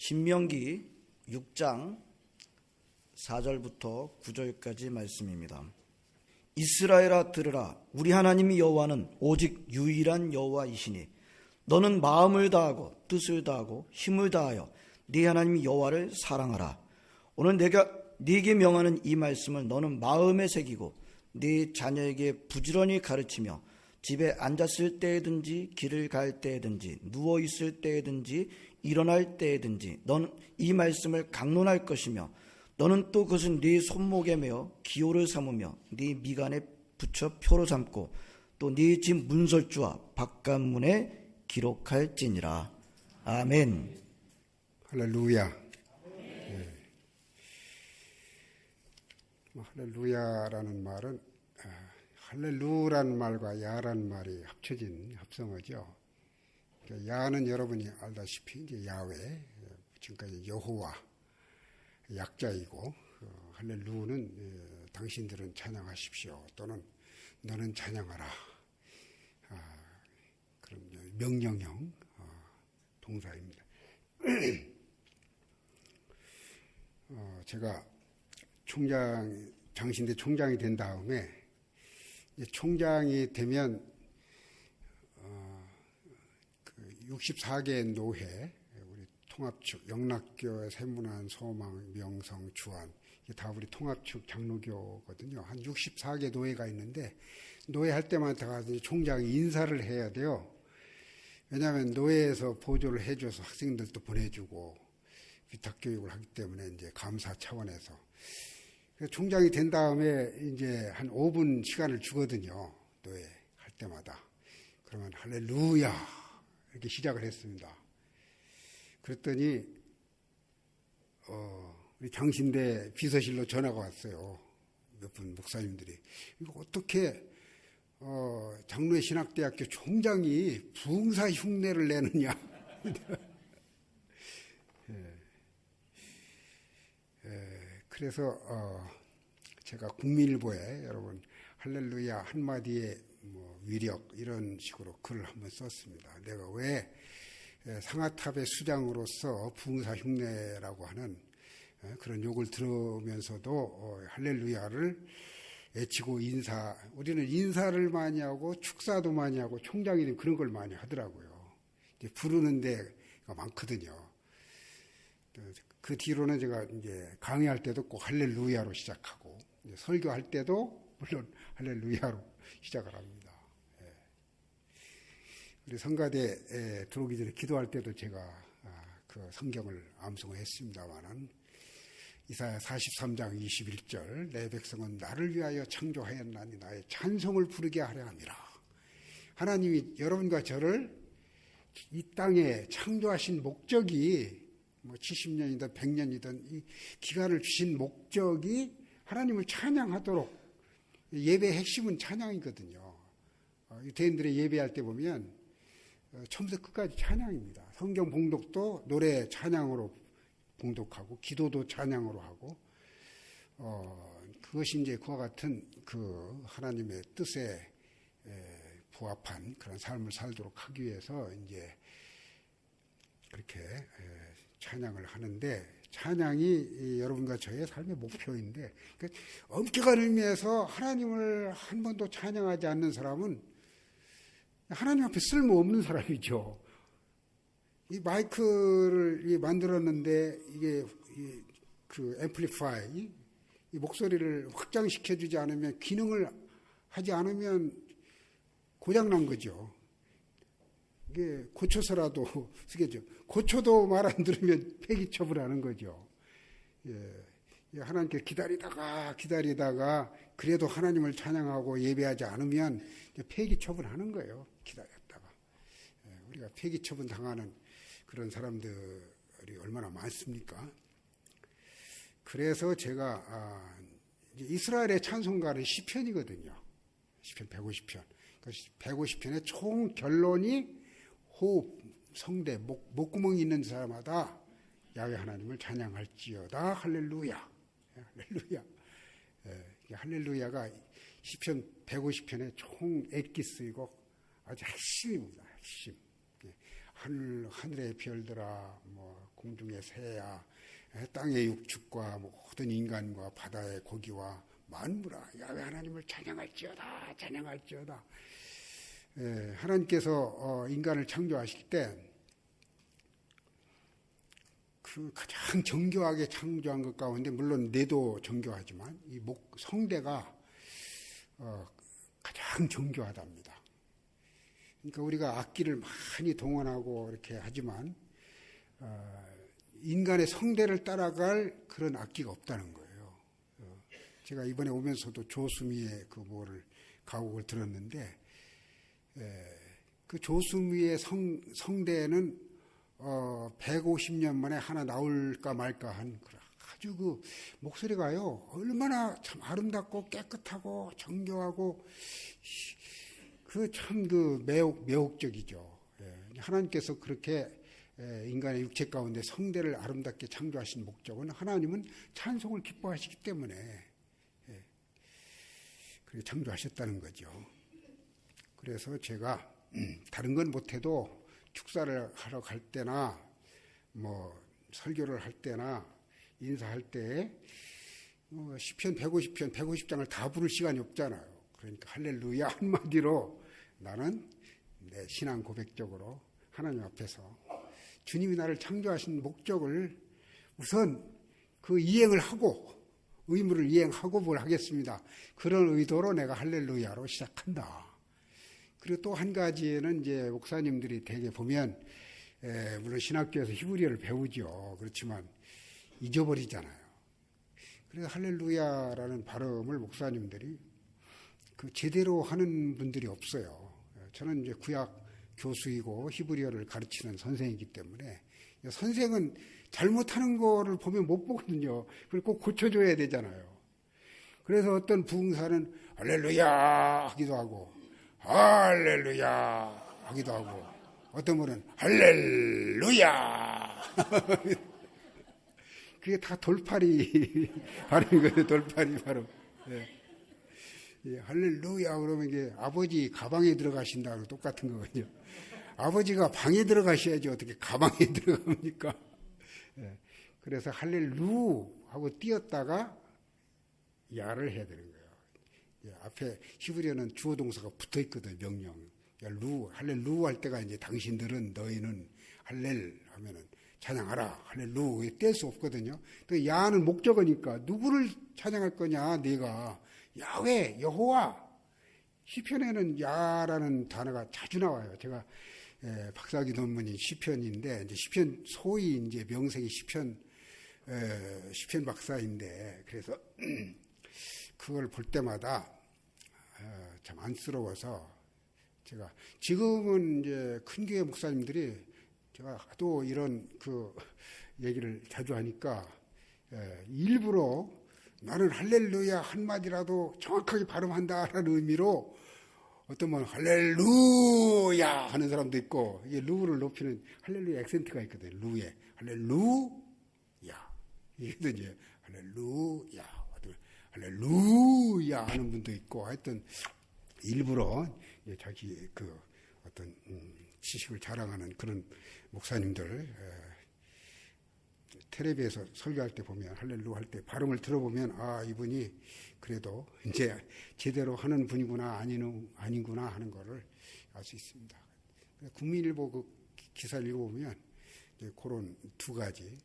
신명기 6장 4절부터 9절까지 말씀입니다. 이스라엘아 들으라. 우리 하나님 여호와는 오직 유일한 여호와이시니 너는 마음을 다하고 뜻을 다하고 힘을 다하여 네 하나님 여호와를 사랑하라. 오늘 내가 네게 명하는 이 말씀을 너는 마음에 새기고 네 자녀에게 부지런히 가르치며 집에 앉았을 때든지 길을 갈 때든지 누워 있을 때든지 일어날 때든지 너는 이 말씀을 강론할 것이며 너는 또 그것은 네 손목에 매어 기호를 삼으며 네 미간에 붙여 표로 삼고 또 네 집 문설주와 바깥문에 기록할지니라. 아멘. 할렐루야. 네. 할렐루야라는 말은 할렐루라는 말과 야라는 말이 합쳐진 합성어죠. 야는 여러분이 알다시피 이제 야훼, 지금까지 여호와 약자이고, 할렐루는 당신들은 찬양하십시오 또는 너는 찬양하라. 그런 명령형 동사입니다. 제가 장신대 총장이 된 다음에 총장이 되면 64개 노회, 우리 통합축, 영락교, 세문안, 소망, 명성, 주안, 이게 다 우리 통합축 장로교거든요. 한 64개 노회가 있는데 노회할 때마다 총장이 인사를 해야 돼요. 왜냐하면 노회에서 보조를 해줘서 학생들도 보내주고 위탁교육을 하기 때문에 이제 감사 차원에서. 총장이 된 다음에 이제 한 5분 시간을 주거든요. 노회 할 때마다. 그러면 할렐루야 이렇게 시작을 했습니다. 그랬더니 우리 장신대 비서실로 전화가 왔어요. 몇 분 목사님들이 이거 어떻게 장로의 신학대학교 총장이 부흥사 흉내를 내느냐. 그래서 제가 국민일보에 여러분 할렐루야 한마디의 위력 이런 식으로 글을 한번 썼습니다. 내가 왜 상아탑의 수장으로서 부흥사 흉내라고 하는 그런 욕을 들으면서도 할렐루야를 외치고 우리는 인사를 많이 하고 축사도 많이 하고 총장이 되면 그런 걸 많이 하더라고요. 이제 부르는 데가 많거든요. 그 뒤로는 제가 이제 강의할 때도 꼭 할렐루야로 시작하고 설교할 때도 물론 할렐루야로 시작을 합니다. 우리 성가대에 들어오기 전에 기도할 때도 제가 그 성경을 암송했습니다마는 이사야 43장 21절 내 백성은 나를 위하여 창조하였나니 나의 찬송을 부르게 하려 함이라. 하나님이 여러분과 저를 이 땅에 창조하신 목적이 70년이든 100년이든 이 기간을 주신 목적이 하나님을 찬양하도록, 예배의 핵심은 찬양이거든요. 유대인들의 예배할 때 보면 처음부터 끝까지 찬양입니다. 성경 봉독도 노래 찬양으로 봉독하고 기도도 찬양으로 하고 그것이 이제 그와 같은 그 하나님의 뜻에 부합한 그런 삶을 살도록 하기 위해서 이제 그렇게 찬양을 하는데, 찬양이 여러분과 저의 삶의 목표인데, 그러니까 엄격한 의미에서 하나님을 한 번도 찬양하지 않는 사람은 하나님 앞에 쓸모없는 사람이죠. 이 마이크를 만들었는데 이게 그 앰플리파이, 이 목소리를 확장시켜주지 않으면, 기능을 하지 않으면 고장난 거죠. 이게 고쳐서라도 쓰겠죠. 고쳐도 말 안 들으면 폐기 처분하는 거죠. 하나님께 기다리다가 그래도 하나님을 찬양하고 예배하지 않으면 폐기 처분하는 거예요. 기다렸다가. 우리가 폐기 처분 당하는 그런 사람들이 얼마나 많습니까? 그래서 제가 이스라엘의 찬송가는 시편이거든요. 시편 150편. 150편의 총 결론이 호흡, 성대, 목구멍이 있는 사람마다 야훼 하나님을 찬양할지어다. 할렐루야. 할렐루야. 할렐루야가 시편 150편의 총 엑기스이고 아주 핵심입니다. 핵심. 하늘의 별들아, 공중의 새야 땅의 육축과 모든 인간과 바다의 고기와 만물아 야훼 하나님을 찬양할지어다 찬양할지어다. 하나님께서 인간을 창조하실 때 그 가장 정교하게 창조한 것 가운데 물론 뇌도 정교하지만 이 성대가 가장 정교하답니다. 그러니까 우리가 악기를 많이 동원하고 이렇게 하지만 인간의 성대를 따라갈 그런 악기가 없다는 거예요. 제가 이번에 오면서도 조수미의 그 가곡을 들었는데 그 조수미의 성대는 150년 만에 하나 나올까 말까 한 아주 그 목소리가요 얼마나 참 아름답고 깨끗하고 정교하고 그 참 그 매혹적이죠. 하나님께서 그렇게 인간의 육체 가운데 성대를 아름답게 창조하신 목적은 하나님은 찬송을 기뻐하시기 때문에 그렇게 창조하셨다는 거죠. 그래서 제가 다른 건 못해도 축사를 하러 갈 때나 뭐 설교를 할 때나 인사할 때 시편 150편 150장을 다 부를 시간이 없잖아요. 그러니까 할렐루야 한마디로 나는 내 신앙 고백적으로 하나님 앞에서 주님이 나를 창조하신 목적을 우선 그 이행을 하고 의무를 이행하고 뭘 하겠습니다. 그런 의도로 내가 할렐루야로 시작한다. 그리고 또 한 가지는 이제 목사님들이 대개 보면 물론 신학교에서 히브리어를 배우죠. 그렇지만 잊어버리잖아요. 그래서 할렐루야라는 발음을 목사님들이 그 제대로 하는 분들이 없어요. 저는 이제 구약 교수이고 히브리어를 가르치는 선생이기 때문에 선생은 잘못하는 거를 보면 못 보거든요. 그걸 꼭 고쳐줘야 되잖아요. 그래서 어떤 부흥사는 할렐루야 하기도 하고 할렐루야 하기도 하고 어떤 분은 할렐루야 그게 다 돌팔이 발음이거든요. 돌팔이 발음. 할렐루야 그러면 이게 아버지 가방에 들어가신다고 똑같은 거거든요. 아버지가 방에 들어가셔야지 어떻게 가방에 들어갑니까? 그래서 할렐루 하고 띄었다가 야를 해야 되는 거예요. 앞에 히브리어는 주어 동사가 붙어 있거든요. 명령. 할렐루 할 때가 이제 당신들은 너희는 할렐 하면은 찬양하라. 할렐루 뗄 수 없거든요. 또 야는 목적어니까 누구를 찬양할 거냐 네가 야훼 여호와. 시편에는 야라는 단어가 자주 나와요. 제가 박사학위 논문이 시편인데 이제 시편 소위 이제 명색이 시편 박사인데 그래서 그걸 볼 때마다 참 안쓰러워서 제가 지금은 이제 큰 교회 목사님들이 제가 하도 이런 그 얘기를 자주 하니까 일부러 나는 할렐루야 한마디라도 정확하게 발음한다라는 의미로 어떤 분 할렐루야 하는 사람도 있고 이게 루를 높이는 할렐루야 액센트가 있거든요. 루에 할렐루야 이게 이제 할렐루야 할렐루야 하는 분도 있고 하여튼 일부러 자기 그 어떤 지식을 자랑하는 그런 목사님들 텔레비에서 설교할 때 보면 할렐루 할 때 발음을 들어보면 아 이분이 그래도 이제 제대로 하는 분이구나 아니구나 하는 거를 알 수 있습니다. 국민일보 그 기사를 읽어보면 그런 두 가지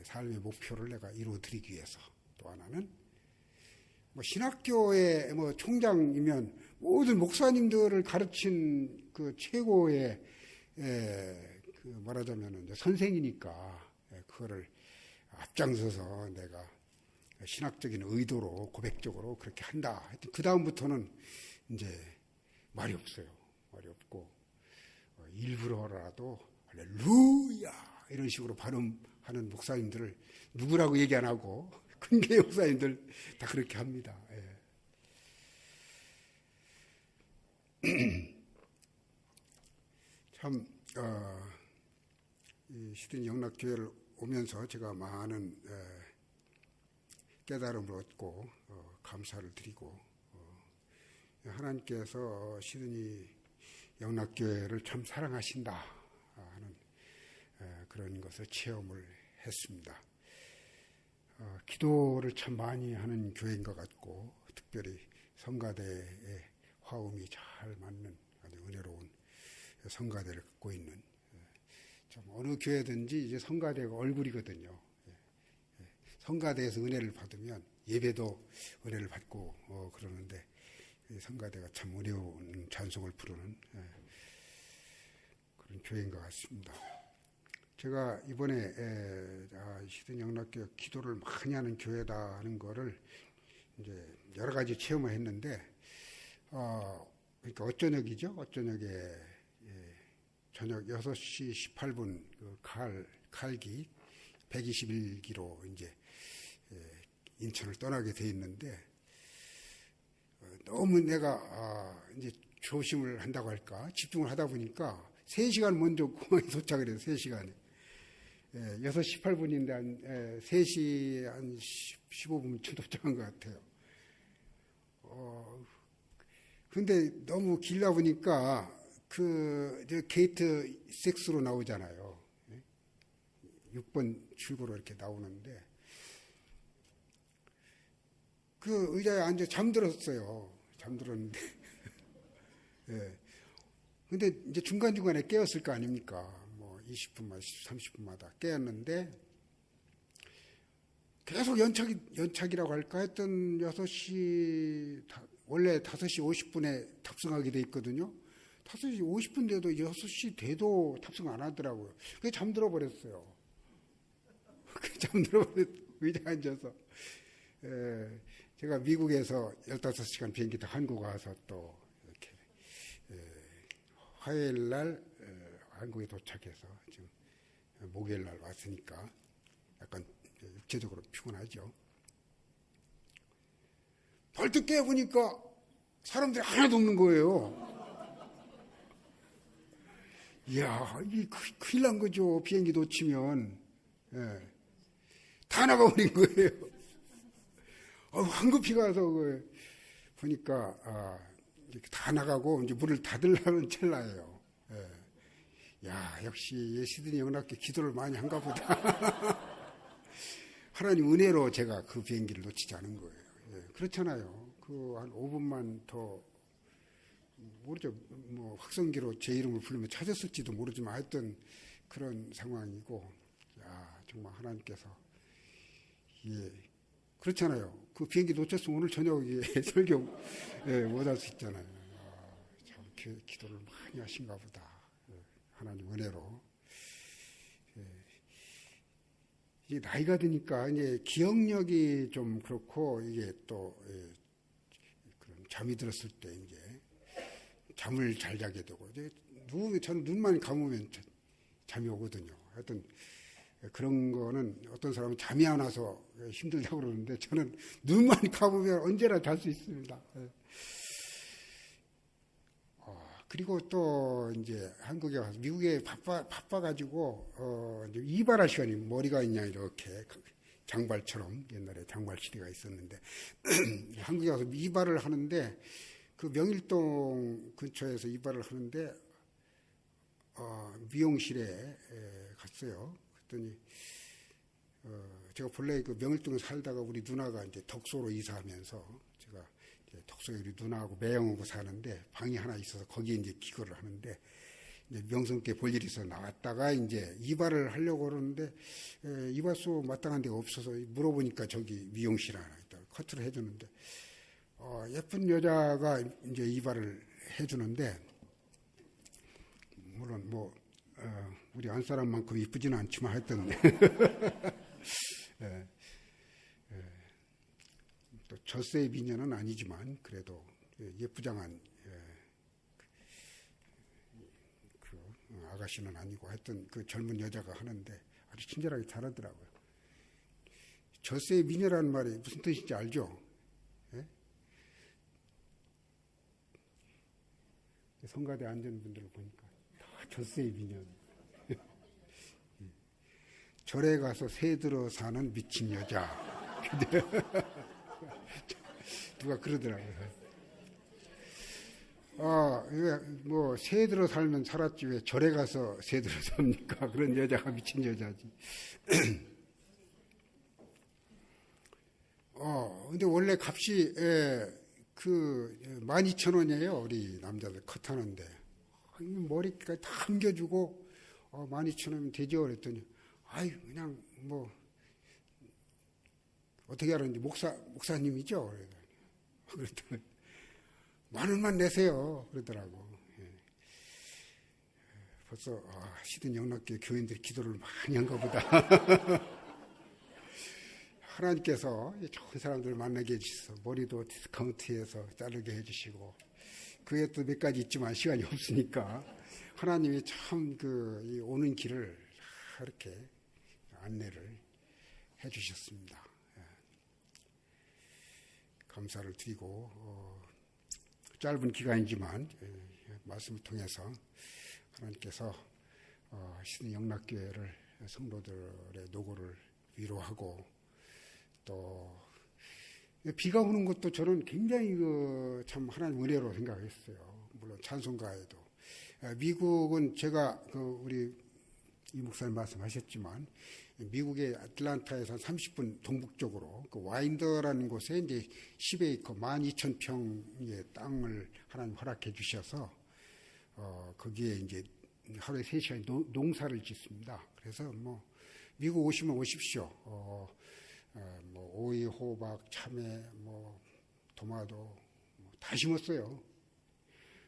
삶의 목표를 내가 이루어드리기 위해서 또 하나는 뭐 신학교의 뭐 총장이면 모든 목사님들을 가르친 그 최고의 그 말하자면 이제 선생이니까 그거를 앞장서서 내가 신학적인 의도로 고백적으로 그렇게 한다. 하여튼 그 다음부터는 이제 말이 없어요. 말이 없고 일부러라도 할렐루야 이런 식으로 발음하는 목사님들을 누구라고 얘기 안 하고 큰 교회 목사님들 다 그렇게 합니다. 참 이 시드니 영락교회를 오면서 제가 많은 깨달음을 얻고 감사를 드리고 하나님께서 시드니 영락교회를 참 사랑하신다 하는 그런 것을 체험을 했습니다. 기도를 참 많이 하는 교회인 것 같고, 특별히 성가대의 화음이 잘 맞는 아주 은혜로운 성가대를 갖고 있는, 참 어느 교회든지 이제 성가대가 얼굴이거든요. 성가대에서 은혜를 받으면 예배도 은혜를 받고 그러는데, 성가대가 참 어려운 찬송을 부르는 그런 교회인 것 같습니다. 제가 이번에 시든 영락교회 기도를 많이 하는 교회다 하는 거를 이제 여러 가지 체험을 했는데, 그러니까 어쩌녁이죠? 어쩌녁에 저녁 6시 18분 그 칼기 121기로 이제 인천을 떠나게 돼 있는데, 너무 내가 이제 조심을 한다고 할까 집중을 하다 보니까 3시간 먼저 공항에 도착을 해요. 3시간에 6시 18분인데 한 3시 한 15분쯤 도착한 것 같아요. 근데 너무 길다 보니까 그 게이트 6로 나오잖아요. 6번 출구로 이렇게 나오는데, 그 의자에 앉아 잠들었어요. 잠들었는데. 예. 근데 이제 중간중간에 깨었을 거 아닙니까? 뭐 20분마다, 30분마다 깨었는데, 계속 연착이라고 할까 했던 6시, 원래 5시 50분에 탑승하게 돼 있거든요. 5시 50분 돼도 6시 돼도 탑승 안 하더라고요. 그래서 잠들어 버렸어요. 잠들어 버렸, 의자에 앉아서. 제가 미국에서 15시간 비행기 타고 한국 와서 또 이렇게 화요일 날 한국에 도착해서 지금 목요일 날 왔으니까 약간 육체적으로 피곤하죠. 벌떡 깨보니까 사람들이 하나도 없는 거예요. 이야, 이게 큰일 난 거죠. 비행기 놓치면. 다 나가버린 거예요. 황급히 가서 보니까 다 나가고 이제 문을 닫으려는 찰나예요. 야, 역시 시드니 영락교회 기도를 많이 한가 보다. 하나님 은혜로 제가 그 비행기를 놓치지 않은 거예요. 그렇잖아요. 그 한 5분만 더 모르죠. 뭐 확성기로 제 이름을 부르면 찾았을지도 모르지만 하여튼 그런 상황이고, 야, 정말 하나님께서 그렇잖아요. 그 비행기 놓쳤으면 오늘 저녁에 설교 못할 수 있잖아요. 참 기도를 많이 하신가 보다. 하나님 은혜로. 이제 나이가 드니까 이제 기억력이 좀 그렇고, 이게 또 그런 잠이 들었을 때 이제 잠을 잘 자게 되고, 이제 누우면 저는 눈만 감으면 잠이 오거든요. 하여튼 그런 거는 어떤 사람은 잠이 안 와서 힘들다고 그러는데, 저는 눈만 감으면 언제나 잘 수 있습니다. 그리고 또 이제 한국에 와서, 미국에 바빠가지고 이제 이발할 시간이, 머리가 있냐 이렇게 장발처럼 옛날에 장발 시대가 있었는데 한국에 와서 이발을 하는데, 그 명일동 근처에서 이발을 하는데 미용실에 갔어요. 그랬더니 제가 본래 그 명일동에 살다가 우리 누나가 이제 덕소로 이사하면서, 제가 이제 덕소에 우리 누나하고 매형하고 사는데 방이 하나 있어서 거기에 이제 기거를 하는데, 이제 명성께 볼 일이 있어서 나왔다가 이제 이발을 하려고 그러는데 이발소 마땅한 데가 없어서 물어보니까 저기 미용실 하나 있다. 커트를 해주는데 예쁜 여자가 이제 이발을 해주는데, 물론 뭐 우리 안사람만큼 이쁘지는 않지만 하여튼 또 젖세의 미녀는 아니지만 그래도 예쁘장한 그 아가씨는 아니고, 하여튼 그 젊은 여자가 하는데 아주 친절하게 잘하더라고요. 젖세의 미녀라는 말이 무슨 뜻인지 알죠? 성가대 앉은 분들을 보니까 다 젖세의 미녀. 절에 가서 새 들어 사는 미친 여자. 누가 그러더라고요. 이게 뭐 새 들어 살면 살았지 왜 절에 가서 새 들어 삽니까? 그런 여자가 미친 여자지. 근데 원래 값이 그 12,000원이에요. 우리 남자들 컷하는데 머리까지 다 감겨주고 12,000원이면 되죠. 그랬더니 아이 그냥 뭐 어떻게 하는지 목사님이죠. 그랬더니 10,000원만 내세요. 그러더라고. 벌써 시든 영락교회 교인들이 기도를 많이 한가 보다. 하나님께서 좋은 사람들을 만나게 해주셔서 머리도 디스카운트해서 자르게 해주시고 그게 또 몇 가지 있지만 시간이 없으니까 하나님이 참 이 오는 길을 이렇게 안내를 해주셨습니다. 감사를 드리고 짧은 기간이지만 말씀을 통해서 하나님께서 시든 영락교회를 성도들의 노고를 위로하고 또 비가 오는 것도 저는 굉장히 참 하나님 은혜로 생각했어요. 물론 찬송가에도 미국은 제가 우리 이 목사님 말씀하셨지만 미국의 애틀란타에서 한 30분 동북쪽으로 그 와인더라는 곳에 이제 10에이커 12,000평의 땅을 하나님 허락해 주셔서 거기에 이제 하루에 3시간 농사를 짓습니다. 그래서 뭐 미국 오시면 오십시오. 뭐 오이, 호박, 참외, 뭐 토마토 다 심었어요.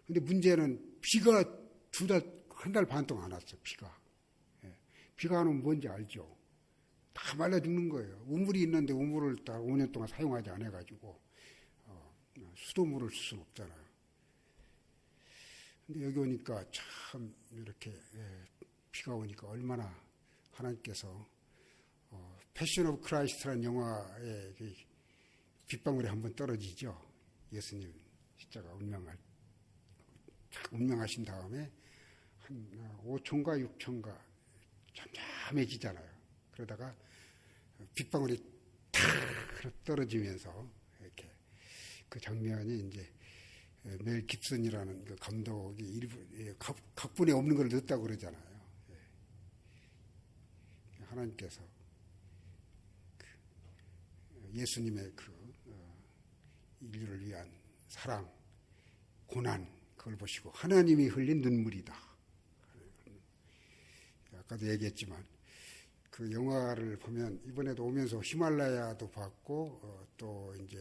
근데 문제는 비가 한 달 반 동안 안 왔어. 비가 안 오면 뭔지 알죠. 다 말라 죽는 거예요. 우물이 있는데 우물을 다 5년 동안 사용하지 않아 가지고 수돗물을 쓸 수는 없잖아요. 근데 여기 오니까 참 이렇게 비가 오니까 얼마나 하나님께서 패션 오브 크라이스트라는 영화에 빗방울이 한번 떨어지죠. 예수님 십자가 운명하신 다음에 한 5촌가 6촌가 잠잠해지잖아요. 그러다가 빗방울이 탁 떨어지면서 이렇게 그 장면이 이제 멜 깁슨이라는 그 감독이 일부 각본에 없는 걸 넣었다고 그러잖아요. 하나님께서 예수님의 인류를 위한 사랑, 고난 그걸 보시고 하나님이 흘린 눈물이다. 아까도 얘기했지만 그 영화를 보면 이번에도 오면서 히말라야도 봤고 또 이제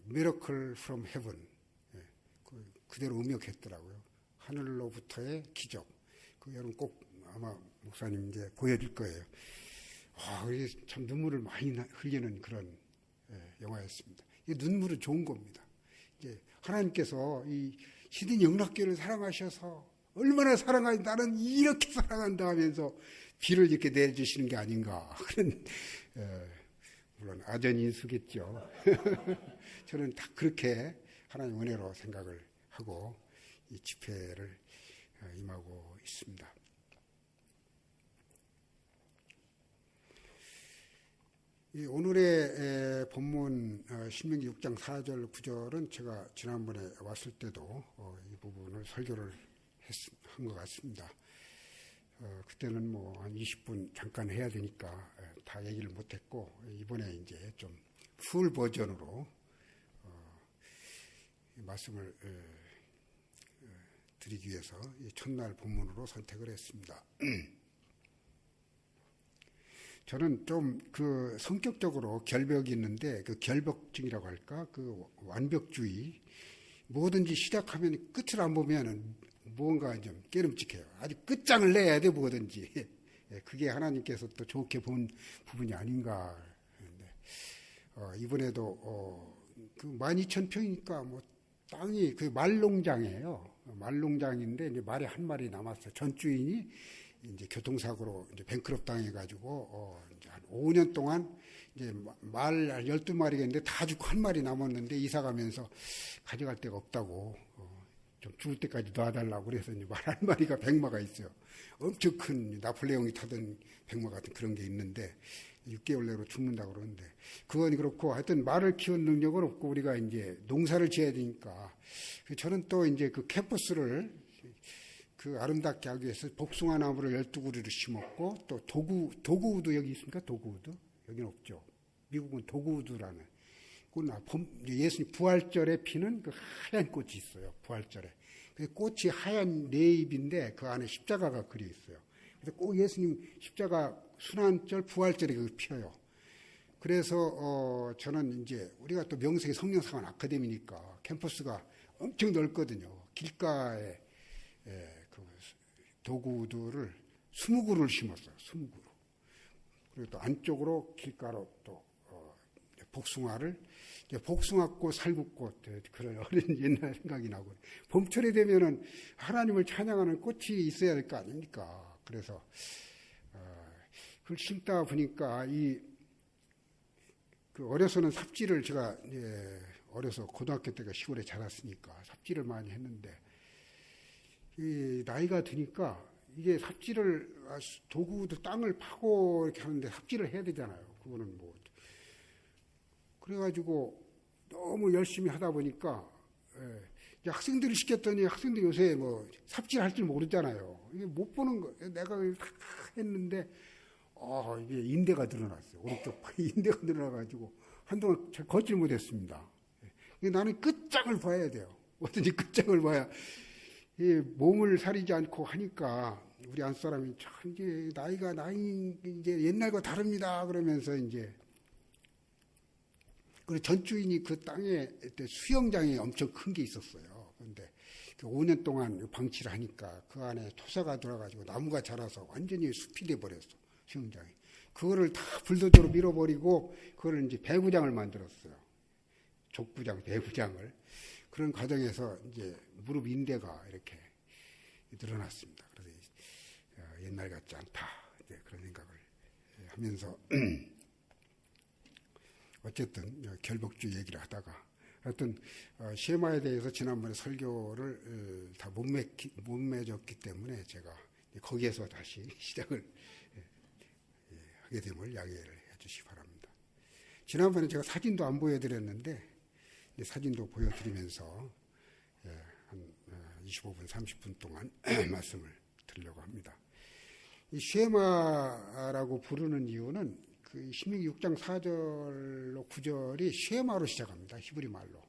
미러클 프롬 헤븐 그대로 음역했더라고요. 하늘로부터의 기적. 그 여러분 꼭 아마 목사님 이제 보여줄 거예요. 참 눈물을 많이 흘리는 그런 영화였습니다. 이 눈물은 좋은 겁니다. 이제 하나님께서 이 시든 영락교회를 사랑하셔서 얼마나 사랑하니 나는 이렇게 사랑한다 하면서 비를 이렇게 내주시는 게 아닌가. 그런 물론 아전인수겠죠. 저는 다 그렇게 하나님 은혜로 생각을 하고 이 집회를 임하고 있습니다. 오늘의 본문 신명기 6장 4절 9절은 제가 지난번에 왔을 때도 이 부분을 설교를 한 것 같습니다. 그때는 뭐 한 20분 잠깐 해야 되니까 다 얘기를 못했고 이번에 이제 좀 풀 버전으로 말씀을 드리기 위해서 이 첫날 본문으로 선택을 했습니다. 저는 좀 성격적으로 결벽이 있는데 그 결벽증이라고 할까 그 완벽주의 뭐든지 시작하면 끝을 안 보면은 무언가 좀 깨름직해요. 아주 끝장을 내야 돼 뭐든지. 그게 하나님께서 또 좋게 본 부분이 아닌가. 이번에도 그 12,000평이니까 뭐 땅이 그 말농장이에요. 말농장인데 이제 말이 한 마리 남았어요. 전 주인이 이제 교통사고로 이제 뱅크럽 당해가지고 이제 한 5년 동안 이제 말 12마리가 있는데 다 죽고 한 마리 남았는데 이사 가면서 가져갈 데가 없다고 좀 죽을 때까지 놔달라고 그래서 이제 말 한 마리가 100마가 있어요. 엄청 큰 나폴레옹이 타던 100마 같은 그런 게 있는데 6개월 내로 죽는다고 그러는데, 그건 그렇고, 하여튼 말을 키운 능력은 없고, 우리가 이제 농사를 지어야 되니까, 저는 또 이제 그 캠퍼스를 그 아름답게 하기 위해서 복숭아 나무를 12그루를 심었고, 또 도구우드 여기 있습니까? 도구우드? 여기는 없죠. 미국은 도구우드라는 예수님 부활절에 피는 그 하얀 꽃이 있어요. 부활절에. 그 꽃이 하얀 네잎인데 그 안에 십자가가 그려 있어요. 그래서 꼭 예수님 십자가 순환절 부활절에 그 피어요. 그래서 저는 이제 우리가 또 명색이 성령사관 아카데미니까 캠퍼스가 엄청 넓거든요. 길가에 그 도구들을 20그루를 심었어요. 20그루. 그리고 또 안쪽으로 길가로 또 복숭아꽃, 살구꽃, 그런 어린 옛날 생각이 나고, 봄철이 되면은 하나님을 찬양하는 꽃이 있어야 될 거 아닙니까? 그래서, 그걸 심다 보니까 어려서는 삽질을 제가, 어려서 고등학교 때가 시골에 자랐으니까 삽질을 많이 했는데, 나이가 드니까 이게 삽질을, 도구도 땅을 파고 이렇게 하는데 삽질을 해야 되잖아요. 그거는 뭐, 그래가지고 너무 열심히 하다 보니까 이제 학생들이 시켰더니 학생들 요새 뭐 삽질할 줄 모르잖아요. 이게 못 보는 거. 내가 했는데 이게 인대가 늘어났어요. 오른쪽 팔에 인대가 늘어나가지고 한동안 잘 걷질 못했습니다. 나는 끝장을 봐야 돼요. 어떤지 끝장을 봐야 이 몸을 사리지 않고 하니까 우리 안 사람이 참 이제 나이 이제 옛날과 다릅니다. 그러면서 이제. 그리고 전 주인이 그 땅에 수영장이 엄청 큰 게 있었어요. 그런데 5년 동안 방치를 하니까 그 안에 토사가 들어가지고 나무가 자라서 완전히 숲이 돼버렸어, 수영장이. 그거를 다 불도저로 밀어버리고 그거를 이제 배구장을 만들었어요. 족구장, 배구장을. 그런 과정에서 이제 무릎 인대가 이렇게 늘어났습니다. 그래서 옛날 같지 않다. 이제 그런 생각을 하면서 어쨌든 결복주의 얘기를 하다가 하여튼 쉐마에 대해서 지난번에 설교를 다 못 맺었기 때문에 제가 거기에서 다시 시작을 하게 됨을 양해를 해주시기 바랍니다. 지난번에 제가 사진도 안 보여드렸는데 사진도 보여드리면서 한 25분, 30분 동안 말씀을 드리려고 합니다. 이 쉐마라고 부르는 이유는 그 신명기 6장 4절로 9절이 쉐마로 시작합니다. 히브리 말로.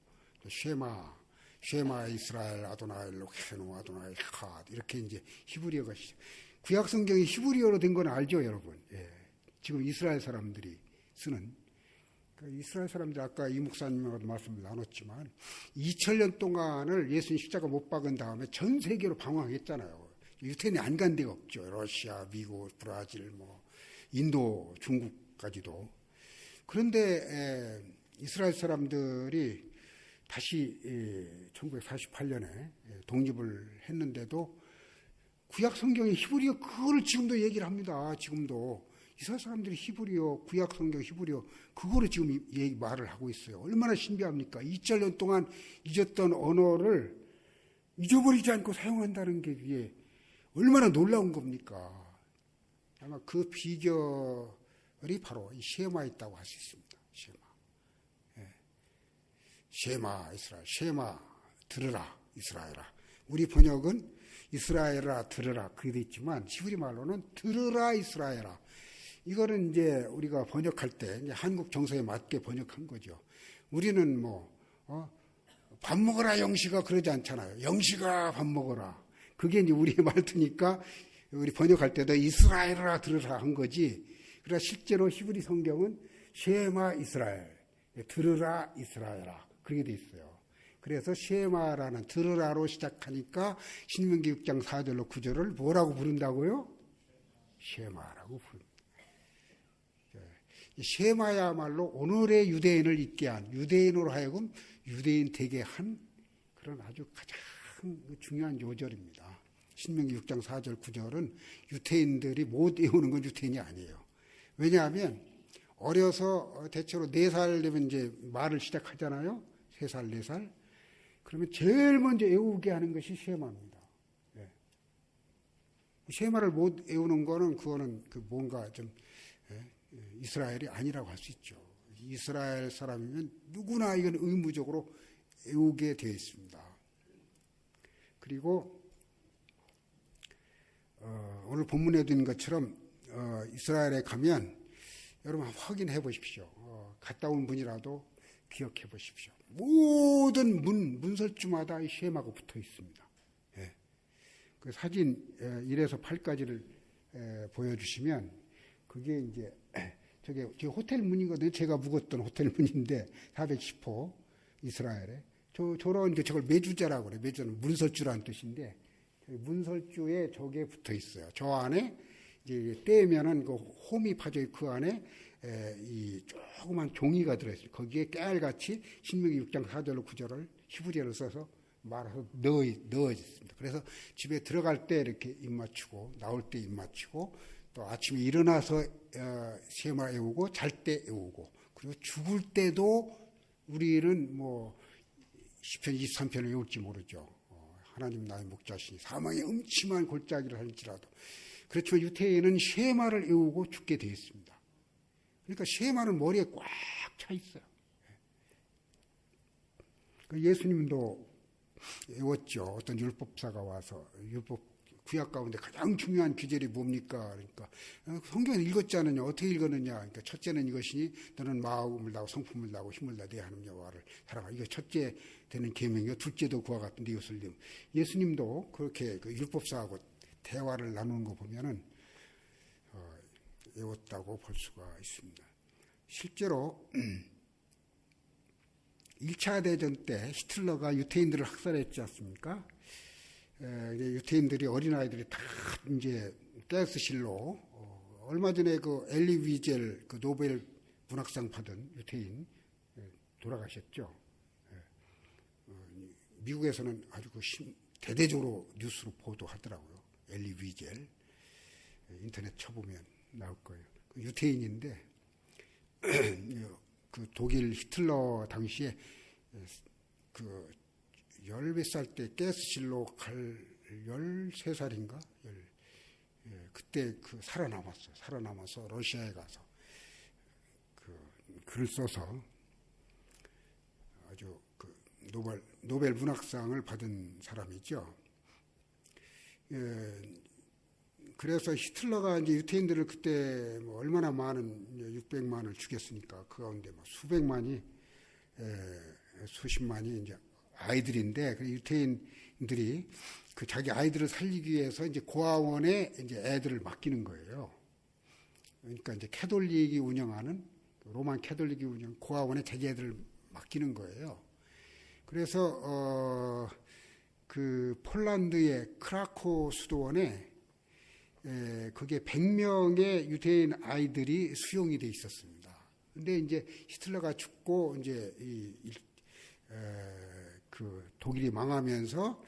쉐마 이스라엘 아도나이 엘로케노 아도나이 하 이렇게 이제 히브리어가 구약 성경이 히브리어로 된 건 알죠, 여러분? 예. 지금 이스라엘 사람들이 쓰는 이스라엘 사람들 아까 이 목사님하고도 말씀을 나눴지만 2000년 동안을 예수님 십자가 못 박은 다음에 전 세계로 방황했잖아요. 유태인이 안 간 데가 없죠. 러시아, 미국, 브라질, 인도, 중국까지도. 그런데 이스라엘 사람들이 다시 1948년에 독립을 했는데도 구약 성경의 히브리어 그거를 지금도 얘기를 합니다. 지금도 이스라엘 사람들이 히브리어, 구약 성경 히브리어 그거를 지금 말을 하고 있어요. 얼마나 신비합니까? 2000년 동안 잊었던 언어를 잊어버리지 않고 사용한다는 게 이게 얼마나 놀라운 겁니까? 아마 그 비결이 바로 이 쉐마에 있다고 할 수 있습니다. 쉐마. 예. 쉐마 이스라엘. 쉐마 들으라 이스라엘아. 우리 번역은 이스라엘아 들으라 그게 돼 있지만 히브리 말로는 들으라 이스라엘아. 이거는 이제 우리가 번역할 때 이제 한국 정서에 맞게 번역한 거죠. 우리는 밥 먹어라 영시가 그러지 않잖아요. 영시가 밥 먹어라. 그게 이제 우리의 말투니까 우리 번역할 때도 이스라엘아 들으라 한 거지. 그러나 실제로 히브리 성경은 쉐마 이스라엘, 들으라 이스라엘아 그렇게 돼 있어요. 그래서 쉐마라는 들으라로 시작하니까 신명기 6장 4절로 9절을 뭐라고 부른다고요? 쉐마라고 부릅니다. 쉐마야말로 오늘의 유대인을 있게 한, 유대인으로 하여금 유대인 되게 한 그런 아주 가장 중요한 요절입니다. 신명기 6장 4절 9절은 유태인들이 못 외우는 건 유태인이 아니에요. 왜냐하면 어려서 대체로 4살 되면 이제 말을 시작하잖아요. 3살, 4살. 그러면 제일 먼저 외우게 하는 것이 쉐마입니다. 네. 쉐마를 못 외우는 거는 그거는 뭔가 좀 이스라엘이 아니라고 할 수 있죠. 이스라엘 사람이면 누구나 이건 의무적으로 외우게 되어 있습니다. 그리고 오늘 본문에도 있는 것처럼 이스라엘에 가면 여러분 확인해 보십시오. 갔다 온 분이라도 기억해 보십시오. 모든 문설주마다 이 쉐마가 붙어 있습니다. 예. 그 사진 1에서 8까지를 보여주시면 그게 이제 저게 호텔 문이거든요. 제가 묵었던 호텔 문인데 410호 이스라엘에 저런 저걸 메주자라고 그래요. 메주자는 문설주라는 뜻인데 문설주에 저게 붙어 있어요. 저 안에 이제 떼면은 그 홈이 파져 있고 그 안에 이 조그만 종이가 들어있어요. 거기에 깨알같이 신명기 6장 4절로 9절을 히브리어를 써서 말아서 넣어있습니다. 그래서 집에 들어갈 때 이렇게 입 맞추고 나올 때 입 맞추고 또 아침에 일어나서 쉐마 외우고 잘 때 외우고 그리고 죽을 때도 우리는 뭐 시편 23편을 외울지 모르죠. 하나님 나의 목자시니 사망의 음침한 골짜기를 할지라도 그렇지만 유태인은 쉐마를 외우고 죽게 되어 있습니다. 그러니까 쉐마는 머리에 꽉 차 있어요. 예수님도 외웠죠. 어떤 율법사가 와서 율법 구약 가운데 가장 중요한 규절이 뭡니까? 그러니까 성경을 읽었지 않느냐? 어떻게 읽었느냐? 그러니까 첫째는 이것이니 너는 마음을 다하고 성품을 다하고 힘을 다해 내 하나님 여호와를 사랑하라. 이거 첫째 되는 계명이요. 둘째도 그와 같은데 이것을 예수님도 그렇게 그 율법사하고 대화를 나누는 거 보면은 외웠다고 볼 수가 있습니다. 실제로 1차 대전 때 히틀러가 유태인들을 학살했지 않습니까? 유태인들이 어린아이들이 다 이제 가스실로 얼마 전에 그 엘리 위젤 그 노벨 문학상 받은 유태인 돌아가셨죠. 미국에서는 아주 그 대대적으로 뉴스로 보도하더라고요. 엘리 위젤 인터넷 쳐보면 나올 거예요. 그 유태인인데 그 독일 히틀러 당시에 그 10몇 살 때 가스실로 갈 13살인가? 그때 그 살아남았어요. 살아남아서 러시아에 가서 그 글을 써서 아주 그 노벨 문학상을 받은 사람이죠. 그래서 히틀러가 이제 유태인들을 그때 뭐 얼마나 많은 600만을 죽였으니까 그 가운데 뭐 수백만이 수십만이 이제 아이들인데 그 유태인들이 그 자기 아이들을 살리기 위해서 이제 고아원에 이제 애들을 맡기는 거예요. 그러니까 이제 캐톨릭이 운영하는 로만 캐톨릭이 운영 고아원에 자기 애들을 맡기는 거예요. 그래서 그 폴란드의 크라코 수도원에 그게 100명의 유태인 아이들이 수용이 돼 있었습니다. 근데 이제 히틀러가 죽고 이제 그 독일이 망하면서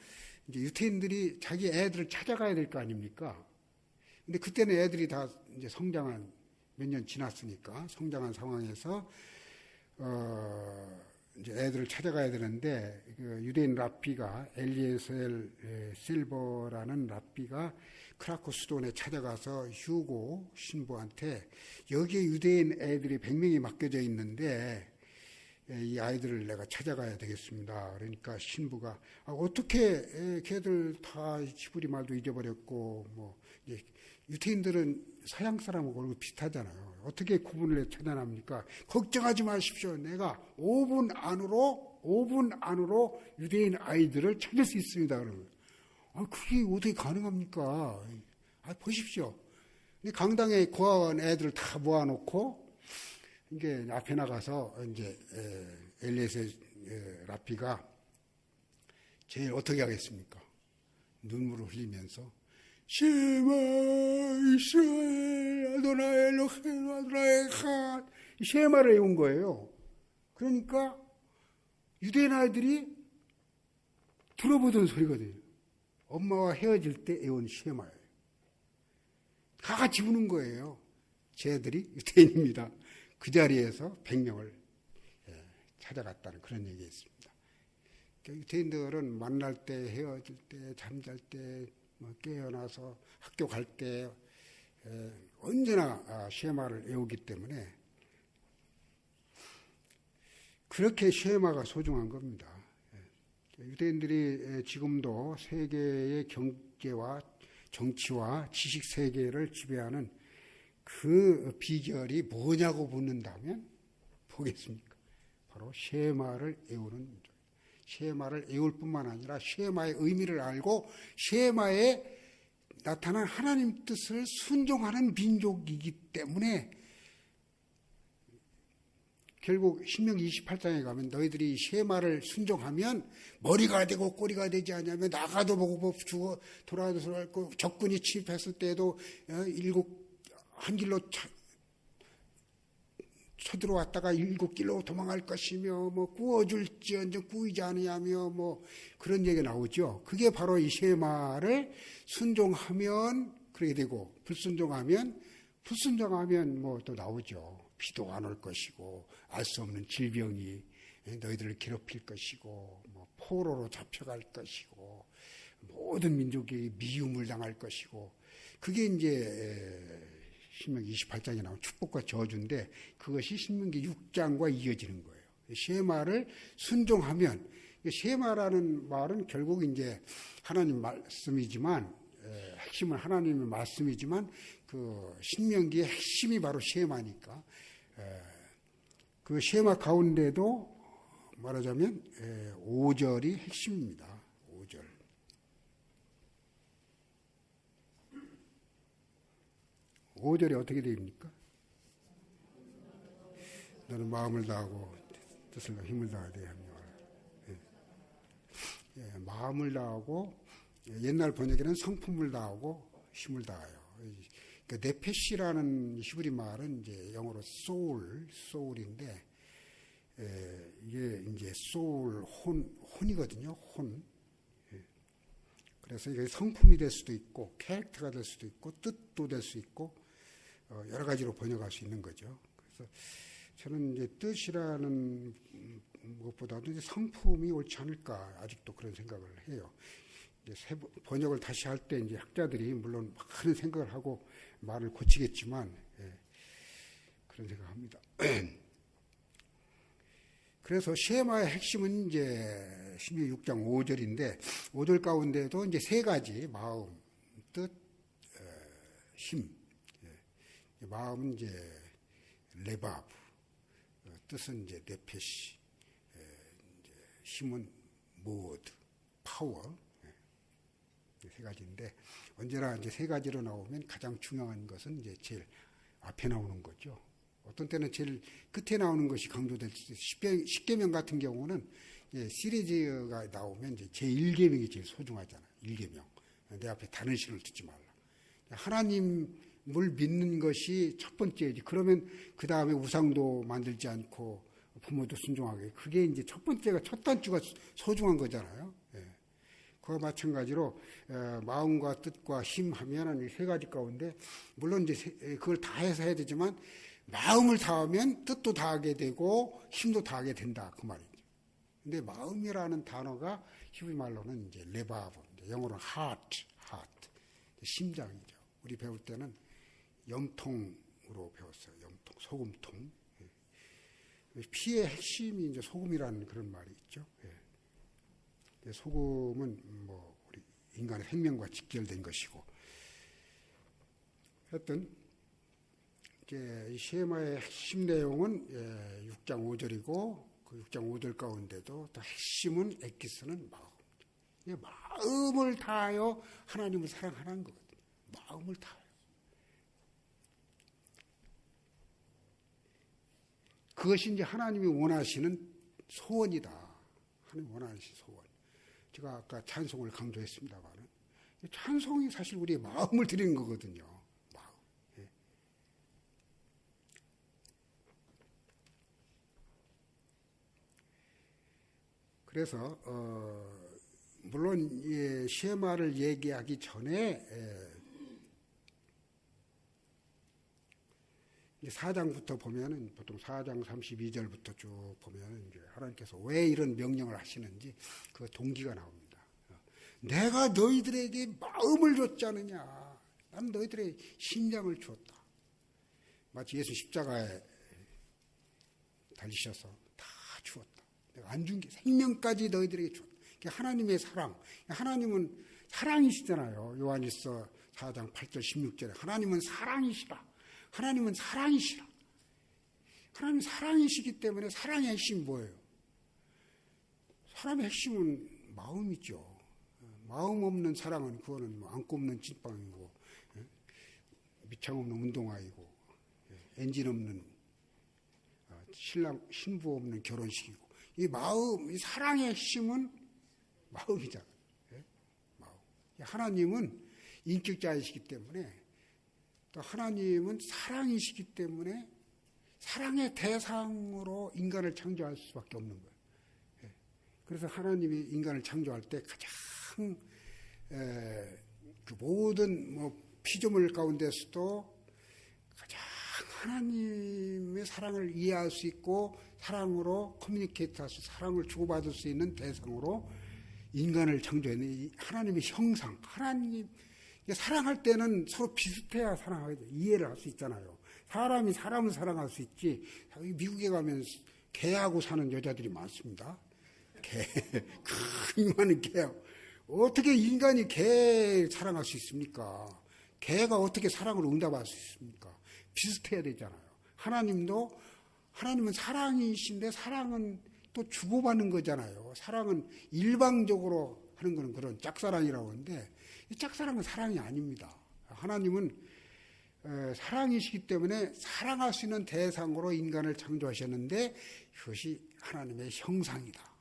이제 유태인들이 자기 애들을 찾아가야 될 거 아닙니까? 근데 그때는 애들이 다 이제 성장한 몇 년 지났으니까 성장한 상황에서 이제 애들을 찾아가야 되는데 그 유대인 랍비가 엘리에셀 실버라는 랍비가 크라코 수도원에 찾아가서 휴고 신부한테 여기에 유대인 애들이 100명이 맡겨져 있는데 이 아이들을 내가 찾아가야 되겠습니다. 그러니까 신부가 어떻게 걔들 다 히브리 말도 잊어버렸고 뭐 이제 유태인들은 서양 사람하고 얼굴 비슷하잖아요. 어떻게 구분을 찾아납니까? 걱정하지 마십시오. 내가 5분 안으로 유대인 아이들을 찾을 수 있습니다. 그러면 그게 어떻게 가능합니까? 보십시오. 강당에 고아원 애들을 다 모아놓고 이게 앞에 나가서 이제 엘리에셀 랍비가 제일 어떻게 하겠습니까? 눈물을 흘리면서 쉐마 이스라엘 아도나이 엘로헤inu 아도나이 אחד 쉐마를 외운 거예요. 그러니까 유대인 아이들이 들어보던 소리거든요. 엄마와 헤어질 때 외운 쉐마예요. 다 같이 우는 거예요. 쟤들이 유대인입니다. 그 자리에서 100명을 찾아갔다는 그런 얘기가 있습니다. 유태인들은 만날 때, 헤어질 때, 잠잘 때, 깨어나서 학교 갈 때 언제나 쉐마를 외우기 때문에 그렇게 쉐마가 소중한 겁니다. 유대인들이 지금도 세계의 경제와 정치와 지식 세계를 지배하는 그 비결이 뭐냐고 묻는다면 보겠습니까? 바로 쉐마를 외우는 문제. 쉐마를 외울 뿐만 아니라 쉐마의 의미를 알고 쉐마에 나타난 하나님 뜻을 순종하는 민족이기 때문에 결국 신명기 28장에 가면 너희들이 쉐마를 순종하면 머리가 되고 꼬리가 되지 않냐면 나가도 보고 죽어 돌아와서 고 적군이 침입했을 때도 한 길로 쳐들어왔다가 7길로 도망갈 것이며 뭐 구워줄지언정 구이지 않으냐며 뭐 그런 얘기가 나오죠. 그게 바로 이 쉐마를 순종하면 그렇게 되고 불순종하면 뭐 또 나오죠. 비도 안 올 것이고 알 수 없는 질병이 너희들을 괴롭힐 것이고 뭐 포로로 잡혀갈 것이고 모든 민족이 미움을 당할 것이고 그게 이제 신명기 28장에 나온 축복과 저주인데 그것이 신명기 6장과 이어지는 거예요. 쉐마를 순종하면 쉐마라는 말은 결국 이제 하나님 말씀이지만 핵심은 하나님의 말씀이지만 그 신명기의 핵심이 바로 쉐마니까 그 쉐마 가운데도 말하자면 5절이 핵심입니다. 5절. 오절이 어떻게 됩니까? 너는 마음을 다하고 뜻을 다하고 힘을 다하되 하며 마음을 다하고 옛날 번역에는 성품을 다하고 힘을 다하여. 그러니까 네페시라는 히브리 말은 이제 영어로 soul인데 이게 이제 soul 혼이거든요. 혼. 그래서 이게 성품이 될 수도 있고 캐릭터가 될 수도 있고 뜻도 될 수 있고 여러 가지로 번역할 수 있는 거죠. 그래서 저는 이제 뜻이라는 무엇보다도 이제 성품이 옳지 않을까 아직도 그런 생각을 해요. 이제 번역을 다시 할 때 이제 학자들이 물론 많은 생각을 하고 말을 고치겠지만 그런 생각합니다. 그래서 쉐마의 핵심은 이제 16장 5절인데 5절 가운데도 이제 세 가지 마음, 뜻, 힘. 마음은 이제 레바브, 뜻은 이제 네페시, 힘은 모드, 파워. 세 가지인데 언제나 이제 세 가지로 나오면 가장 중요한 것은 이제 제일 앞에 나오는 거죠. 어떤 때는 제일 끝에 나오는 것이 강조될 수 있어요. 십계명 같은 경우는 시리즈가 나오면 이제 제1계명이 제일 소중하잖아요. 1계명. 내 앞에 다른 신을 두지 말라. 하나님을 믿는 것이 첫 번째지. 그러면 그 다음에 우상도 만들지 않고 부모도 순종하게. 그게 이제 첫 번째가 첫 단추가 소중한 거잖아요. 그와 마찬가지로 마음과 뜻과 힘 하면은 이 세 가지 가운데 물론 이제 그걸 다 해서 해야 되지만 마음을 다하면 뜻도 다하게 되고 힘도 다하게 된다 그 말이죠. 근데 마음이라는 단어가 히브리 말로는 이제 레바브, 영어로는 heart, 심장이죠. 우리 배울 때는 염통으로 배웠어요. 염통, 소금통. 피의 핵심이 이제 소금이라는 그런 말이 있죠. 소금은 뭐 우리 인간의 생명과 직결된 것이고, 하여튼 이제 이 쉐마의 핵심 내용은 6장 5절이고 그 6장 5절 가운데도 또 핵심은 엑기스는 마음. 마음을 다하여 하나님을 사랑하는 거거든요. 마음을 다하여. 그것이 이제 하나님이 원하시는 소원이다. 하나님이 원하시는 소원. 제가 아까 찬송을 강조했습니다만 찬송이 사실 우리의 마음을 드리는 거거든요. 마음. 예. 그래서 물론 쉐마를 얘기하기 전에 4장부터 보면은 보통 4장 32절부터 쭉 보면은 이제 하나님께서 왜 이런 명령을 하시는지 그 동기가 나옵니다. 내가 너희들에게 마음을 줬지 않느냐. 난 너희들의 심장을 주었다. 마치 예수 십자가에 달리셔서 다 주었다. 내가 안 준 게 생명까지 너희들에게 주었다. 하나님의 사랑. 하나님은 사랑이시잖아요. 요한일서 4장 8절 16절에 하나님은 사랑이시라. 하나님은 사랑이시라. 하나님 사랑이시기 때문에 사랑의 핵심이 뭐예요? 사람의 핵심은 마음이죠. 마음 없는 사랑은 그거는 뭐 안고 없는 찐빵이고 밑창 없는 운동화이고 엔진 없는 신랑 신부 없는 결혼식이고 이 마음, 이 사랑의 핵심은 마음이잖아요. 마음. 하나님은 인격자이시기 때문에 또 하나님은 사랑이시기 때문에 사랑의 대상으로 인간을 창조할 수밖에 없는 거예요. 그래서 하나님이 인간을 창조할 때 가장 그 모든 뭐 피조물 가운데서도 가장 하나님의 사랑을 이해할 수 있고 사랑으로 커뮤니케이트할 수, 사랑을 주고받을 수 있는 대상으로 인간을 창조했는 하나님의 형상. 하나님 사랑할 때는 서로 비슷해야 사랑하게 돼. 이해를 할 수 있잖아요. 사람이 사람을 사랑할 수 있지. 미국에 가면 개하고 사는 여자들이 많습니다. 개, 큰 많은 개하고. 어떻게 인간이 개 사랑할 수 있습니까? 개가 어떻게 사랑을 응답할 수 있습니까? 비슷해야 되잖아요. 하나님은 사랑이신데 사랑은 또 주고받는 거잖아요. 사랑은 일방적으로 하는 거는 그런 짝사랑이라고 하는데 이 짝사랑은 사랑이 아닙니다. 하나님은 사랑이시기 때문에 사랑할 수 있는 대상으로 인간을 창조하셨는데 그것이 하나님의 형상이다.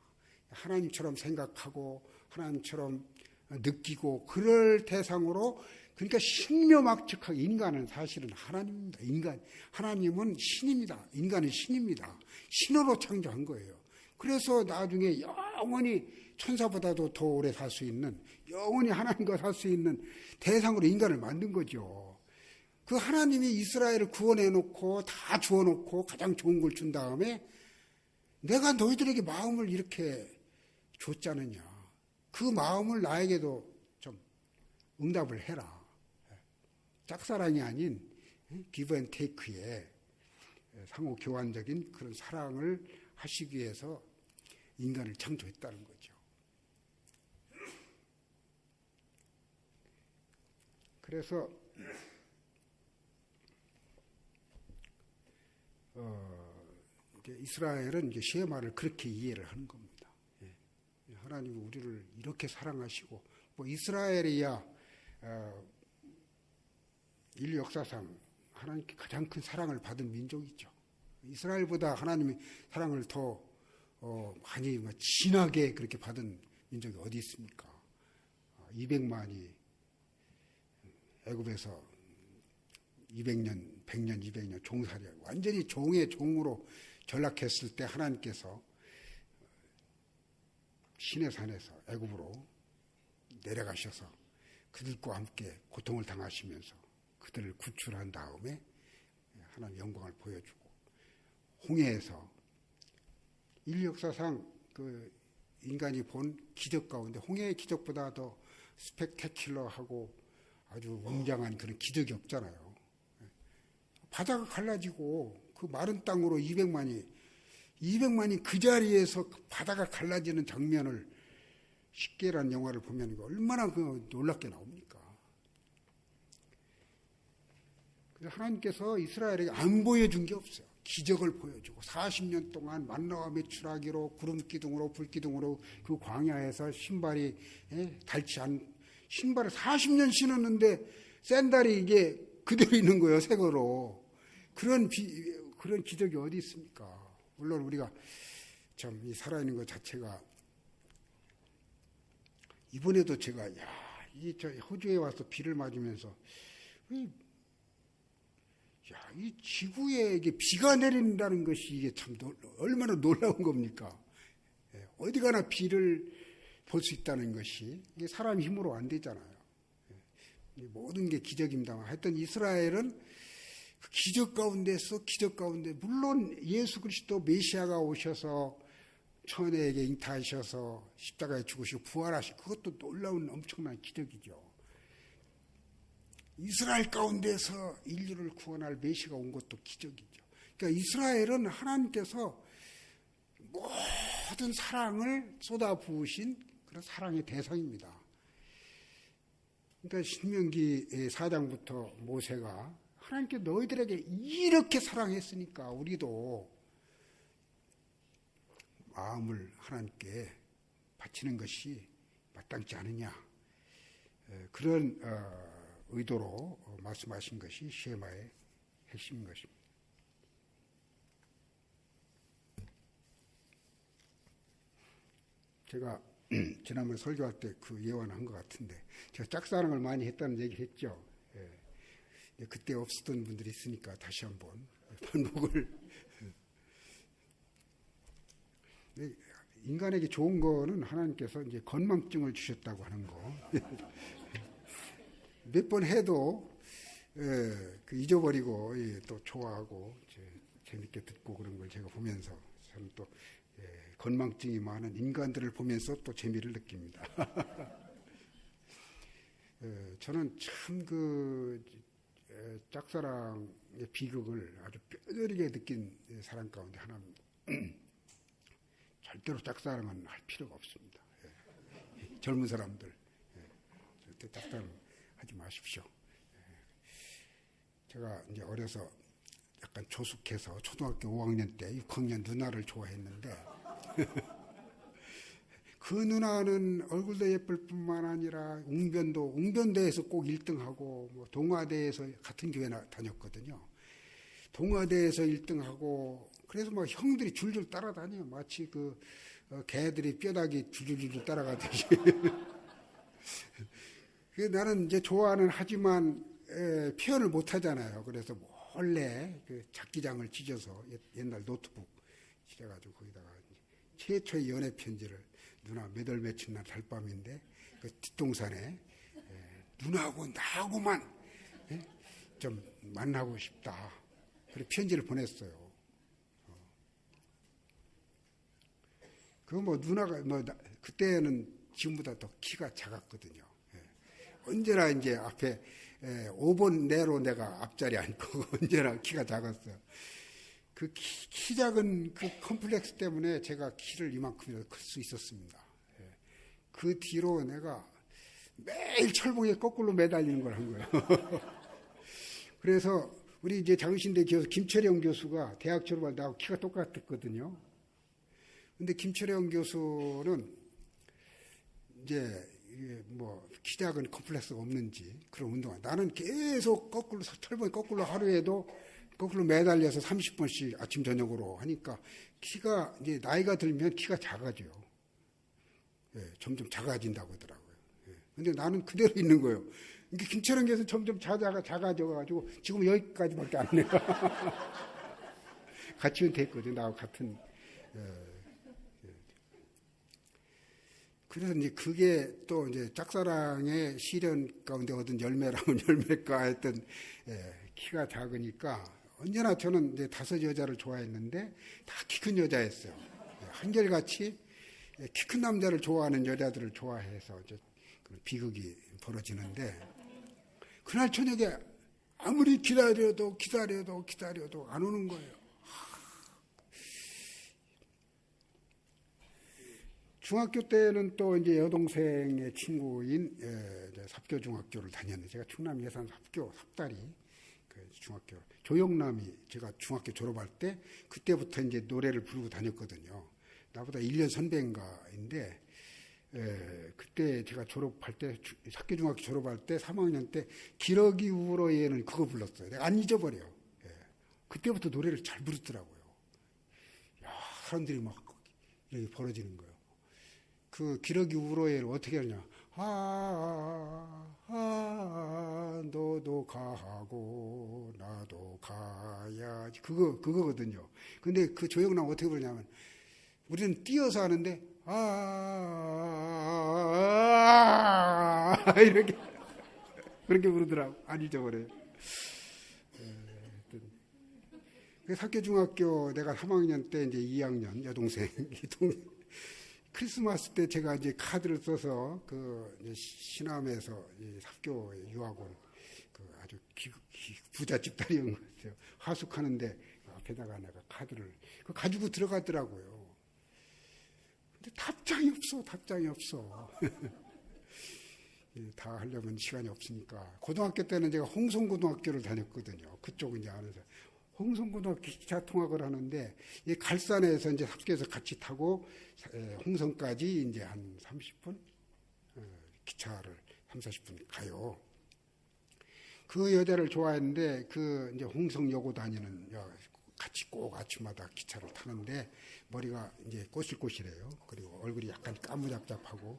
하나님처럼 생각하고 하나님처럼 느끼고 그럴 대상으로 그러니까 신묘막측하게 인간은 사실은 하나님입니다. 하나님은 신입니다. 인간은 신입니다. 신으로 창조한 거예요. 그래서 나중에 영원히 천사보다도 더 오래 살 수 있는 영원히 하나님과 살 수 있는 대상으로 인간을 만든 거죠. 그 하나님이 이스라엘을 구원해놓고 다 주어놓고 가장 좋은 걸 준 다음에 내가 너희들에게 마음을 이렇게 줬잖느냐. 그 마음을 나에게도 좀 응답을 해라. 짝사랑이 아닌 기브 앤 테이크의 상호 교환적인 그런 사랑을 하시기 위해서 인간을 창조했다는 거죠. 그래서 이제 이스라엘은 이제 쉐마를 그렇게 이해를 하는 겁니다. 하나님은 우리를 이렇게 사랑하시고 뭐 이스라엘이야 인류 역사상 하나님께 가장 큰 사랑을 받은 민족이죠. 이스라엘보다 하나님의 사랑을 더 많이 진하게 그렇게 받은 민족이 어디 있습니까? 200만이 애굽에서 200년, 100년, 200년 종살이하고 완전히 종의 종으로 전락했을 때 하나님께서 시내산에서 애굽으로 내려가셔서 그들과 함께 고통을 당하시면서 그들을 구출한 다음에 하나님 영광을 보여주고 홍해에서 인류 역사상 그 인간이 본 기적 가운데 홍해의 기적보다 더 스펙테큘러하고 아주 웅장한 그런 기적이 없잖아요. 바다가 갈라지고 그 마른 땅으로 200만이 그 자리에서 그 바다가 갈라지는 장면을 십계라는 영화를 보면 얼마나 그 놀랍게 나옵니까? 그래서 하나님께서 이스라엘에게 안 보여준 게 없어요. 기적을 보여주고 40년 동안 만나와 메추라기로 구름 기둥으로 불 기둥으로 그 광야에서 신발이 닳지 않은 신발을 40년 신었는데 샌들이 이게 그대로 있는 거예요. 새거로. 그런 기적이 어디 있습니까? 물론 우리가 참 이 살아있는 것 자체가 이번에도 제가 이 호주에 와서 비를 맞으면서 이 지구에 이게 비가 내린다는 것이 이게 참 얼마나 놀라운 겁니까? 어디 가나 비를 볼 수 있다는 것이 이게 사람 힘으로 안 되잖아요. 모든 게 기적입니다만 하여튼 이스라엘은 그 기적 가운데 물론 예수 그리스도 메시아가 오셔서 천혜에게 잉타하셔서 십자가에 죽으시고 부활하시고 그것도 놀라운 엄청난 기적이죠. 이스라엘 가운데서 인류를 구원할 메시가 온 것도 기적이죠. 그러니까 이스라엘은 하나님께서 모든 사랑을 쏟아부으신 그런 사랑의 대상입니다. 그러니까 신명기 4장부터 모세가 하나님께 너희들에게 이렇게 사랑했으니까 우리도 마음을 하나님께 바치는 것이 마땅치 않으냐, 그런 의도로 말씀하신 것이 쉐마의 핵심인 것입니다. 제가 지난번에 설교할 때 그 예언한 것 같은데, 제가 짝사랑을 많이 했다는 얘기를 했죠. 그때 없었던 분들이 있으니까 다시 한번 반복을. 인간에게 좋은 거는 하나님께서 이제 건망증을 주셨다고 하는 거. 몇 번 해도 잊어버리고 또 좋아하고 재밌게 듣고 그런 걸 제가 보면서 저는 또 건망증이 많은 인간들을 보면서 또 재미를 느낍니다. 저는 참 그 짝사랑의 비극을 아주 뼈저리게 느낀 사람 가운데 하나입니다. 절대로 짝사랑은 할 필요가 없습니다. 젊은 사람들 절대 짝사랑 하지 마십시오. 제가 이제 어려서 약간 조숙해서 초등학교 5학년 때 6학년 누나를 좋아했는데 그 누나는 얼굴도 예쁠 뿐만 아니라 웅변대에서 꼭 1등하고 뭐 동아대에서 같은 교회 다녔거든요. 동아대에서 1등하고 그래서 막 형들이 줄줄 따라다녀. 마치 개들이 뼈다귀 줄줄줄 따라가듯이. 나는 이제 좋아는 하지만 표현을 못 하잖아요. 그래서 몰래 그 잡기장을 찢어서 옛날 노트북 찢어가지고 거기다가 최초의 연애 편지를 누나 몇 월 며칠 날 달밤인데 그 뒷동산에 누나하고 나하고만 좀 만나고 싶다. 그래 편지를 보냈어요. 그 누나가 그때는 지금보다 더 키가 작았거든요. 언제나 이제 앞에 5번 내로 내가 앞자리 앉고 언제나 키가 작았어요. 그 키 작은 그 컴플렉스 때문에 제가 키를 이만큼이라도 클 수 있었습니다. 그 뒤로 내가 매일 철봉에 거꾸로 매달리는 걸 한 거예요. 그래서 우리 이제 장신대 교수 김철영 교수가 대학 졸업할 때 나하고 키가 똑같았거든요. 근데 김철영 교수는 이제 키 작은 컴플렉스가 없는지 그런 운동을. 나는 계속 거꾸로 철봉에 거꾸로 하루에도 거꾸로 매달려서 30번씩 아침 저녁으로 하니까 키가 이제 나이가 들면 키가 작아져요. 점점 작아진다고 하더라고요. 근데 나는 그대로 있는 거예요. 그러니까 김철영 교수는 점점 작아져가지고 지금 여기까지밖에 안 내요. 같이 은퇴했거든요. 나하고 같은. 그래서 이제 그게 또 이제 짝사랑의 시련 가운데 얻은 열매라면 열매가 했던 키가 작으니까 언제나 저는 이제 5 여자를 좋아했는데 다 키 큰 여자였어요. 한결같이 키 큰 남자를 좋아하는 여자들을 좋아해서 이제 비극이 벌어지는데 그날 저녁에 아무리 기다려도 안 오는 거예요. 중학교 때는 또 이제 여동생의 친구인 삽교중학교를 다녔는데 제가 충남 예산 삽다리 중학교 조영남이 제가 중학교 졸업할 때 그때부터 이제 노래를 부르고 다녔거든요. 나보다 1년 선배인가인데 그때 제가 졸업할 때 삽교중학교 졸업할 때 3학년 때 기러기 울어예는 그거 불렀어요. 내가 안 잊어버려. 그때부터 노래를 잘 부르더라고요. 야, 사람들이 막 이렇게 벌어지는 거예요. 그 기러기 울어예를 어떻게 하냐? 너도 가고 나도 가야지. 그거거든요. 근데 그 조영남 어떻게 부르냐면 우리는 뛰어서 하는데 이렇게 그렇게 부르더라고. 안 잊어버려요. 삽교중학교 내가 3학년 때 이제 2학년 여동생 크리스마스 때 제가 이제 카드를 써서 그 시남에서 삽교 유학원 아주 부잣집 딸이었던 것 같아요. 하숙하는데 앞에다가 내가 카드를 가지고 들어가더라고요. 근데 답장이 없어. 다 하려면 시간이 없으니까. 고등학교 때는 제가 홍성고등학교를 다녔거든요. 그쪽은 이제 안에서. 홍성고등학교 기차 통학을 하는데, 이 갈산에서 이제 합계해서 같이 타고, 홍성까지 이제 한 30분? 기차를 30-40분 가요. 그 여자를 좋아했는데, 이제 홍성여고 다니는 같이 꼭 아침마다 기차를 타는데 머리가 이제 꼬실꼬실해요. 그리고 얼굴이 약간 까무잡잡하고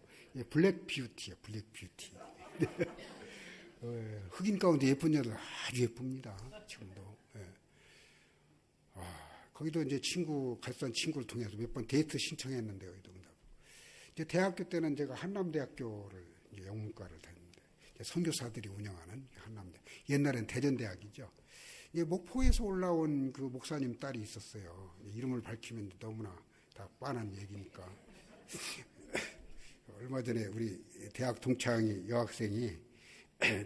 블랙 뷰티예요. 블랙 뷰티. 흑인 가운데 예쁜 여자 아주 예쁩니다. 지금도. 거기도 이제 갈산 친구를 통해서 몇 번 데이트 신청했는데 여기도 이제 대학교 때는 제가 한남대학교를 이제 영문과를 다녔는데 선교사들이 운영하는 한남대. 옛날엔 대전대학이죠. 목포에서 올라온 그 목사님 딸이 있었어요. 이름을 밝히면 너무나 다 뻔한 얘기니까. 얼마 전에 우리 대학 동창이 여학생이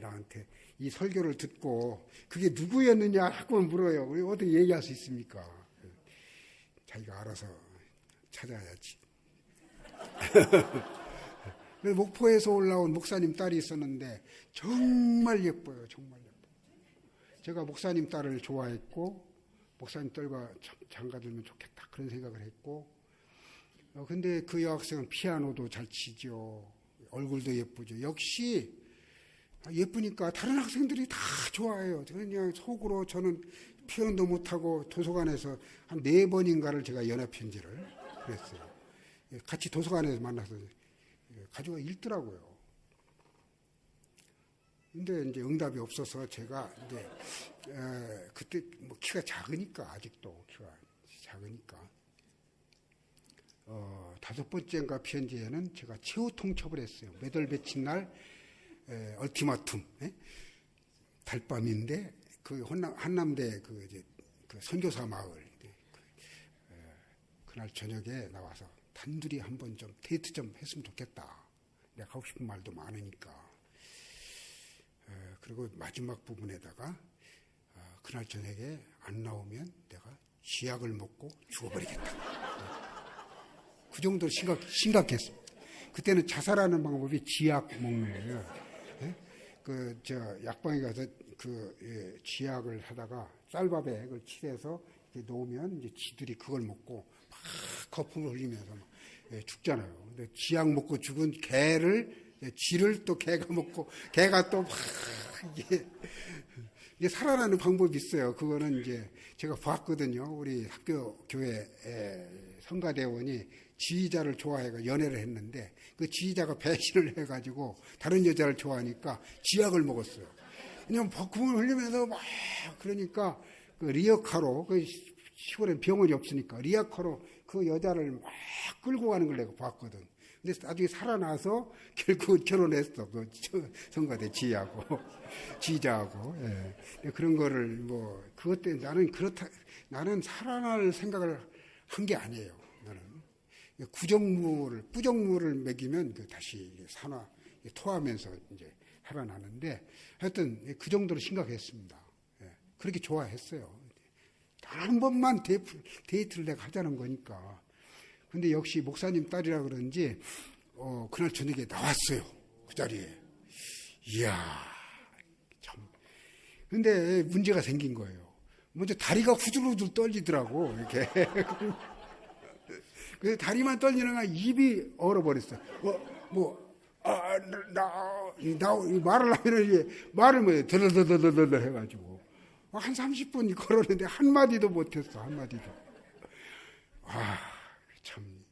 나한테 이 설교를 듣고 그게 누구였느냐 하고 물어요. 우리 어떻게 얘기할 수 있습니까? 자기가 알아서 찾아야지. 목포에서 올라온 목사님 딸이 있었는데 정말 예뻐요. 정말 예뻐요. 제가 목사님 딸을 좋아했고 목사님 딸과 장가들면 좋겠다 그런 생각을 했고 근데 그 여학생은 피아노도 잘 치죠. 얼굴도 예쁘죠. 역시 예쁘니까 다른 학생들이 다 좋아해요. 그냥 속으로 저는 표현도 못하고 도서관에서 한 4번인가를 제가 연애편지를 그랬어요. 같이 도서관에서 만나서 가지고 읽더라고요. 근데 이제 응답이 없어서 제가 이제 그때 뭐 키가 작으니까 아직도 키가 작으니까 5번째인가 편지에는 제가 최후 통첩을 했어요. 몇 월 며칠 날 얼티마툼 달밤인데 그 한남대 그 선교사 마을 그날 저녁에 나와서 단둘이 한번 좀 데이트 좀 했으면 좋겠다. 내가 하고 싶은 말도 많으니까. 그리고 마지막 부분에다가 그날 저녁에 안 나오면 내가 쥐약을 먹고 죽어버리겠다. 그 정도로 심각했습니다. 그때는 자살하는 방법이 쥐약 먹는 거예요. 약방에 가서 쥐약을 하다가 쌀밥에 그걸 칠해서 놓으면 이제 쥐들이 그걸 먹고 막 거품을 흘리면서 막 죽잖아요. 근데 쥐약 먹고 죽은 쥐를 또 개가 먹고 개가 또 막 이게 살아나는 방법이 있어요. 그거는 이제 제가 봤거든요. 우리 학교 교회 성가대원이 지휘자를 좋아해가 연애를 했는데 그 지휘자가 배신을 해가지고 다른 여자를 좋아하니까 쥐약을 먹었어요. 그냥 거품을 흘리면서 막 그러니까 그 리어카로 그 시골에 병원이 없으니까 리어카로 그 여자를 막 끌고 가는 걸 내가 봤거든. 근데 나중에 살아나서 결국 결혼했어. 그 성가대 지휘자하고. 예. 그런 거를 뭐 그것 때문에 나는 살아날 생각을 한 게 아니에요. 나는 부정물을 먹이면 다시 토하면서 이제 살아나는데 하여튼 그 정도로 심각했습니다. 예. 그렇게 좋아했어요. 단 한 번만 데이트를 내가 하자는 거니까. 근데 역시 목사님 딸이라 그런지 그날 저녁에 나왔어요. 그 자리에. 이야 참. 근데 문제가 생긴 거예요. 먼저 다리가 후들후들 떨리더라고. 이렇게. 그래서 다리만 떨리는 거 입이 얼어버렸어요. 말을 하면 말을 뭐해 더더더더더 해가지고 한 30분 걸었는데 한마디도 못했어. 한마디도. 참.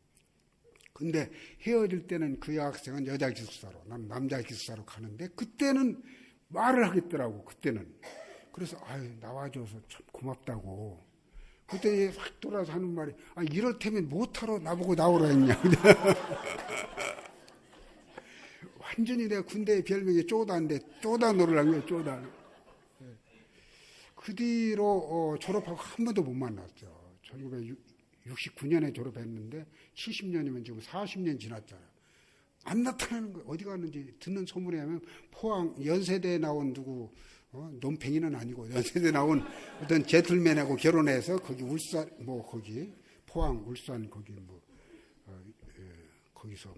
근데 헤어질 때는 그 여학생은 여자 기숙사로, 난 남자 기숙사로 가는데 그때는 말을 하겠더라고. 그때는. 그래서 나와줘서 참 고맙다고. 그때 확 돌아서 하는 말이 이럴 테면 못하러 나보고 나오라 했냐. 완전히 내가 군대의 별명이 쪼다인데 쪼다 노를 한 거예요. 쪼다. 그 뒤로 졸업하고 한 번도 못 만났죠. 1969년에 졸업했는데 70년이면 지금 40년 지났잖아요. 안 나타나는 거예요. 어디 갔는지 듣는 소문에 하면 포항 연세대에 나온 누구 논팽이는 아니고 연세대 나온 어떤 제틀맨하고 결혼해서 거기 울산 거기 포항 울산 거기 거기서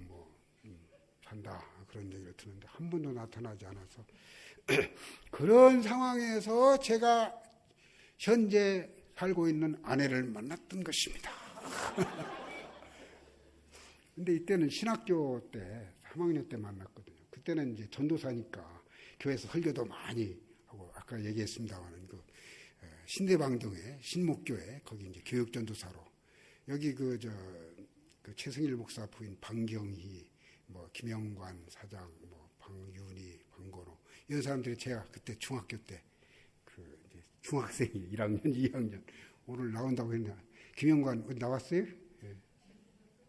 산다 그런 얘기를 듣는데 한 번도 나타나지 않아서 그런 상황에서 제가 현재 살고 있는 아내를 만났던 것입니다. 근데 이때는 신학교 때 3학년 때 만났거든요. 그때는 이제 전도사니까 교회에서 설교도 많이 하고 아까 얘기했습니다만은 그 신대방동에 신목교회 거기 이제 교육전도사로 여기 그 최승일 목사 부인 방경희 김영관 사장 방윤희 방건호 이런 사람들이 제가 그때 중학교 때 이제 중학생이 1학년 2학년 오늘 나온다고 했나 김영관 어디 나왔어요? 예.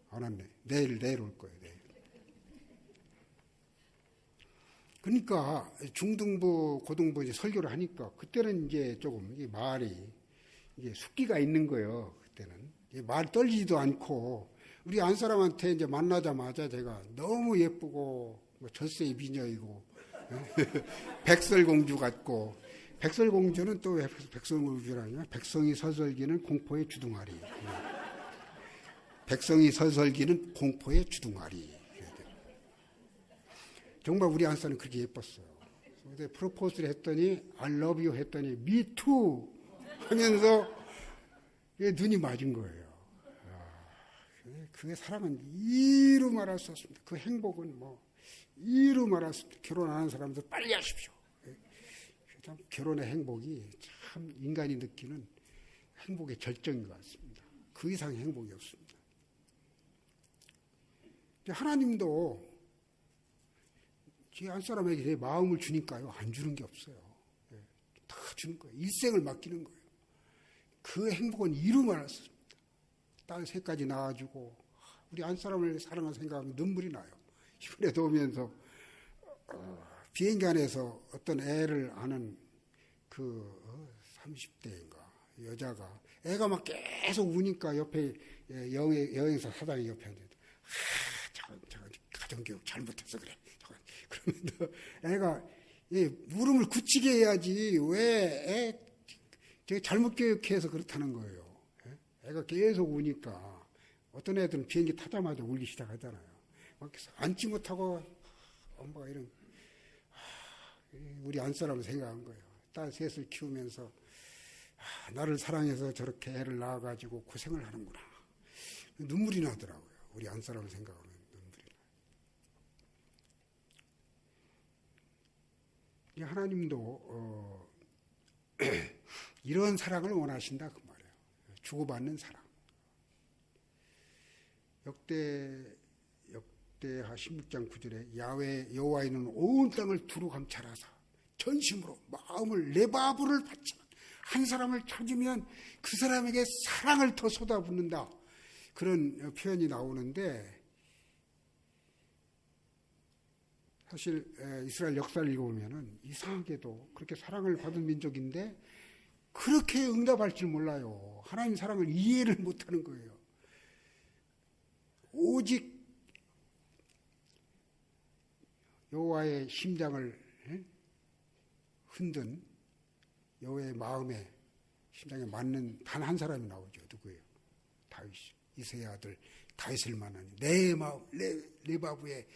안 왔네. 내일 올 거예요. 내일. 그러니까 중등부 고등부 이제 설교를 하니까 그때는 이제 조금 이 말이 이게 숙기가 있는 거예요. 그때는 말 떨리지도 않고 우리 안 사람한테 이제 만나자마자 제가 너무 예쁘고 절세의 미녀이고 백설공주 같고 백설공주는 또 왜 백설공주라냐? 백성이 서설기는 공포의 주둥아리. 백성이 서설기는 공포의 주둥아리. 정말 우리 안사는 그렇게 예뻤어요. 근데 프로포즈를 했더니 I love you 했더니 me too 하면서 눈이 맞은 거예요. 그게 사랑은 이루 말할 수 없습니다. 그 행복은 이루 말할 수 없습니다. 결혼하는 사람들 빨리 하십시오. 참 결혼의 행복이 참 인간이 느끼는 행복의 절정인 것 같습니다. 그 이상의 행복이 없습니다. 하나님도 제 한 사람에게 내 마음을 주니까요. 안 주는 게 없어요. 다 주는 거예요. 일생을 맡기는 거예요. 그 행복은 이루 말할 수 없습니다. 딸 셋까지 낳아주고 우리 한 사람을 사랑하는 생각하면 눈물이 나요. 이번에도 오면서 비행기 안에서 어떤 애를 아는 30대인가 여자가 애가 막 계속 우니까 옆에 여행사 사장이 옆에 앉아있다. 저건 가정교육 잘못해서 그래. 그러면서 애가 물음을 굳히게 해야지 왜 애 잘못 교육해서 그렇다는 거예요. 애가 계속 우니까 어떤 애들은 비행기 타자마자 울기 시작하잖아요. 막 앉지 못하고 엄마가 이런 우리 안사람을 생각한 거예요. 딸 셋을 키우면서 나를 사랑해서 저렇게 애를 낳아가지고 고생을 하는구나. 눈물이 나더라고요. 우리 안사람을 생각하면 눈물이 나요. 하나님도 이런 사랑을 원하신다 그 말이에요. 주고받는 사랑. 역대하 16장 9절에 야외 여호와이는 온 땅을 두루 감찰하사 전심으로 마음을 레바브를 바치는 한 사람을 찾으면 그 사람에게 사랑을 더 쏟아붓는다. 그런 표현이 나오는데 사실 이스라엘 역사를 읽어보면 이상하게도 그렇게 사랑을 받은 민족인데 그렇게 응답할 줄 몰라요. 하나님 사랑을 이해를 못하는 거예요. 오직 여호와의 심장을 흔든 여호와의 마음에 심장에 맞는 단 한 사람이 나오죠. 누구예요? 다윗. 이새의 아들 다윗을 만나니 내 마음 레바브에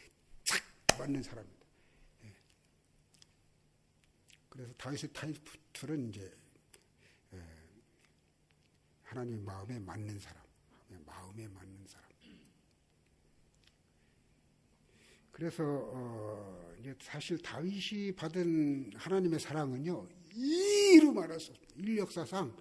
착 맞는 사람입니다. 그래서 다윗의 타이틀은 이제 하나님의 마음에 맞는 사람, 마음에 맞는 사람. 그래서 이제 사실 다윗이 받은 하나님의 사랑은요 이루 말할 수 없습니다. 인류 역사상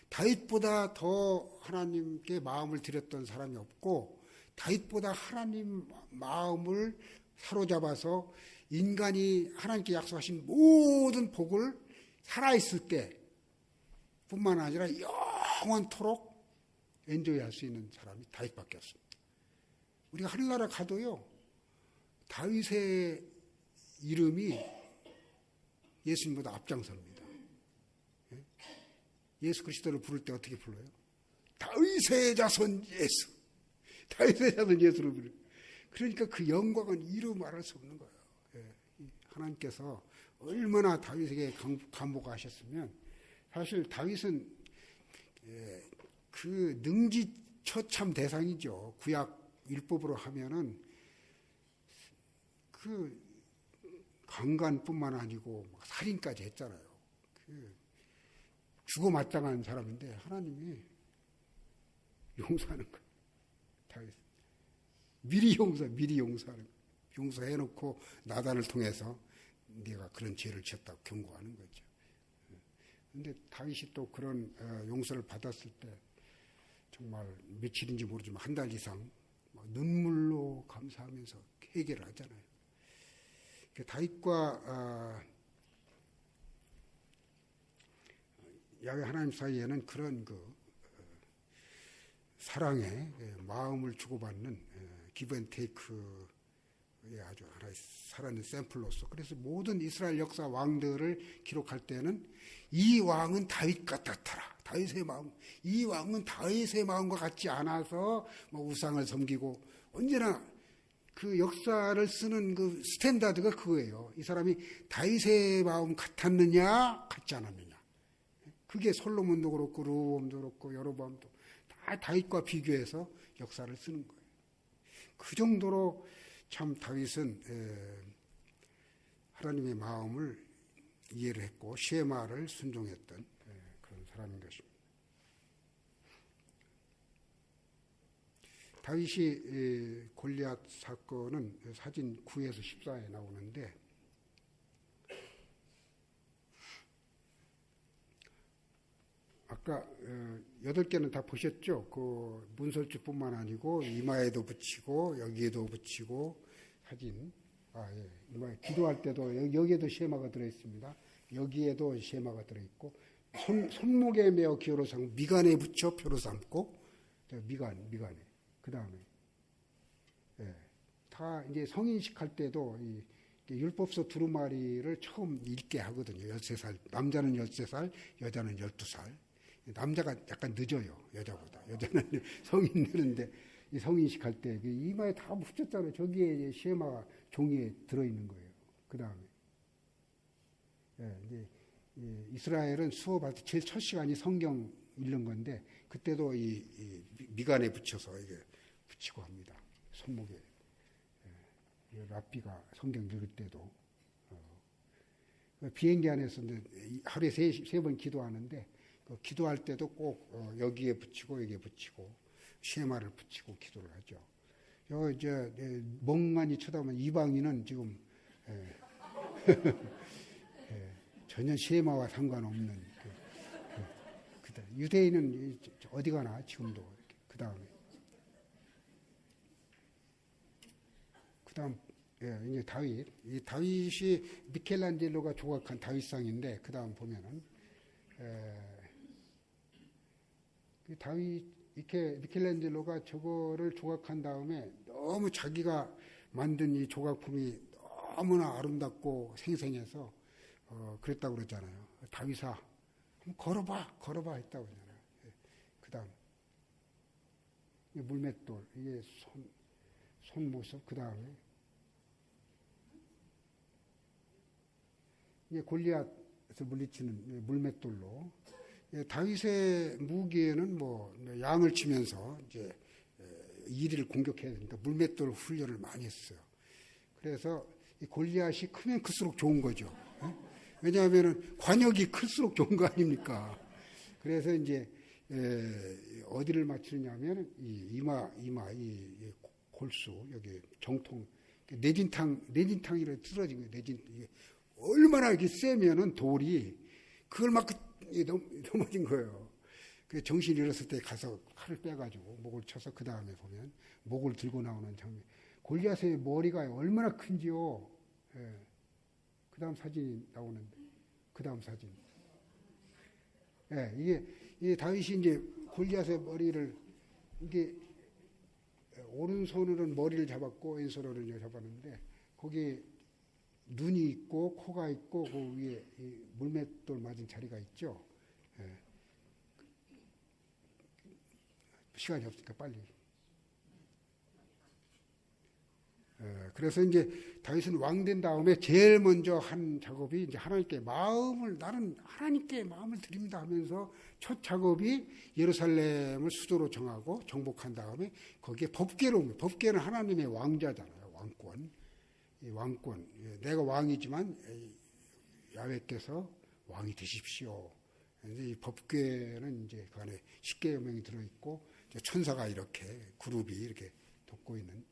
다윗보다 더 하나님께 마음을 드렸던 사람이 없고 다윗보다 하나님 마음을 사로잡아서 인간이 하나님께 약속하신 모든 복을 살아있을 때 뿐만 아니라 영원토록 엔조이할 수 있는 사람이 다윗밖에 없습니다. 우리가 하늘나라 가도요 다윗의 이름이 예수님보다 앞장섭니다. 예수 그리스도를 부를 때 어떻게 불러요? 다윗의 자손 예수. 다윗의 자손 예수를 부르요. 그러니까 그 영광은 이루 말할 수 없는 거예요. 하나님께서 얼마나 다윗에게 간복하셨으면 사실 다윗은 그 능지처참 대상이죠. 구약 율법으로 하면은 그 강간뿐만 아니고 살인까지 했잖아요. 그 죽어 마땅한 사람인데 하나님이 용서하는 거예요. 다윗 미리 용서하는 거예요. 용서해놓고 나단을 통해서 네가 그런 죄를 지었다고 경고하는 거죠. 그런데 다윗이 또 그런 용서를 받았을 때 정말 며칠인지 모르지만 한 달 이상 눈물로 감사하면서 회개를 하잖아요. 다윗과 야훼 하나님 사이에는 그런 사랑의 마음을 주고받는 기브앤테이크의 아주 하나의 살아있는 샘플로서 그래서 모든 이스라엘 역사 왕들을 기록할 때는 이 왕은 다윗 같았더라. 다윗의 마음, 이 왕은 다윗의 마음과 같지 않아서 우상을 섬기고 언제나 그 역사를 쓰는 그 스탠다드가 그거예요. 이 사람이 다윗의 마음 같았느냐, 같지 않았느냐. 그게 솔로몬도 그렇고 르호보암도 그렇고 여로보암도 다 다윗과 비교해서 역사를 쓰는 거예요. 그 정도로 참 다윗은 하나님의 마음을 이해를 했고 쉐마를 순종했던 그런 사람인 것입니다. 다윗이 골리앗 사건은 사진 9에서 14에 나오는데 아까 8개는 다 보셨죠? 그 문설주뿐만 아니고 이마에도 붙이고 여기에도 붙이고 사진. 예. 이마에 기도할 때도 여기에도 쉐마가 들어있습니다. 여기에도 쉐마가 들어있고 손목에 매어 기호로 삼고 미간에 붙여 표로 삼고 미간에 그 다음에 다 이제 성인식 할 때도 율법서 두루마리를 처음 읽게 하거든요. 13살 남자는 13살 여자는 12살 남자가 약간 늦어요. 여자보다. 여자는 성인 되는데 이 성인식 할 때 이마에 다 붙였잖아요. 저기에 쉐마가 종이에 들어있는 거예요. 그 다음에 이제 이스라엘은 수업할 때 제일 첫 시간이 성경 읽는 건데 그때도 이 미간에 붙여서 이게 붙이고 합니다. 손목에. 랍비가 성경 읽을 때도 비행기 안에서 하루에 세 번 기도하는데 기도할 때도 꼭 여기에 붙이고 여기에 붙이고 쉐마를 붙이고 기도를 하죠. 이제 멍하니 쳐다보면 이방인은 지금 전혀 쉐마와 상관없는 유대인은 어디 가나 지금도 그 다음 이제 다윗 이 다윗이 미켈란젤로가 조각한 다윗상인데 그 다음 보면은 다윗 이렇게 미켈란젤로가 저거를 조각한 다음에 너무 자기가 만든 이 조각품이 너무나 아름답고 생생해서 그랬다고 그러잖아요. 다윗아 한번 걸어봐 했다고 그러잖아요. 그 다음 물맷돌 이게 손 모습 그 다음에 이게 골리앗에서 물리치는 물맷돌로 다윗의 무기에는 양을 치면서 이제 이리를 공격해야 되니까 물맷돌 훈련을 많이 했어요. 그래서 이 골리앗이 크면 클수록 좋은 거죠. 왜냐하면은 관역이 클수록 좋은 거 아닙니까? 그래서 이제 어디를 맞추느냐면 이 이마 이 골수 여기 정통 내진탕이라 쓰러진 거예요. 이게 얼마나 이렇게 세면은 돌이 그걸 막 넘어진 거예요. 그 정신이 잃었을 때 가서 칼을 빼가지고 목을 쳐서 그 다음에 보면 목을 들고 나오는 장면. 골리앗의 머리가 얼마나 큰지요. 그 다음 사진이 나오는데 그 다음 사진. 이게 다윗이 이제 골리앗의 머리를 이게 오른손으로는 머리를 잡았고 왼손으로는 잡았는데 거기 눈이 있고 코가 있고 그 위에 이 물맷돌 맞은 자리가 있죠. 시간이 없으니까 빨리. 그래서 이제 다윗은 왕 된 다음에 제일 먼저 한 작업이 이제 하나님께 마음을, 나는 하나님께 마음을 드립니다 하면서 첫 작업이 예루살렘을 수도로 정하고 정복한 다음에 거기에 법궤를 옮겨. 법궤는 하나님의 왕자잖아요. 왕권. 이 왕권. 내가 왕이지만 야훼께서 왕이 되십시오. 이 법궤는 이제 그 안에 10계명이 들어있고 천사가 이렇게 그룹이 이렇게 돕고 있는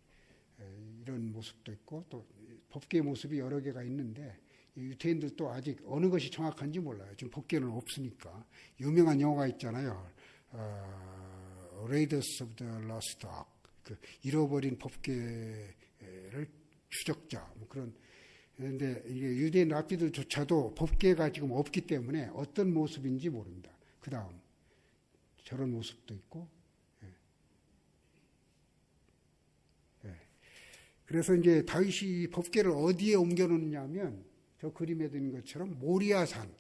이런 모습도 있고 또 법궤의 모습이 여러 개가 있는데 유태인들도 아직 어느 것이 정확한지 몰라요. 지금 법궤는 없으니까. 유명한 영화가 있잖아요. Raiders of the Lost Ark. 그 잃어버린 법궤를 추적자. 뭐 그런. 그런데 이게 유대인 랍비들조차도 법궤가 지금 없기 때문에 어떤 모습인지 모릅니다. 그 다음 저런 모습도 있고. 그래서 이제 다윗이 법궤를 어디에 옮겨놓느냐면 저 그림에 든 것처럼 모리아산,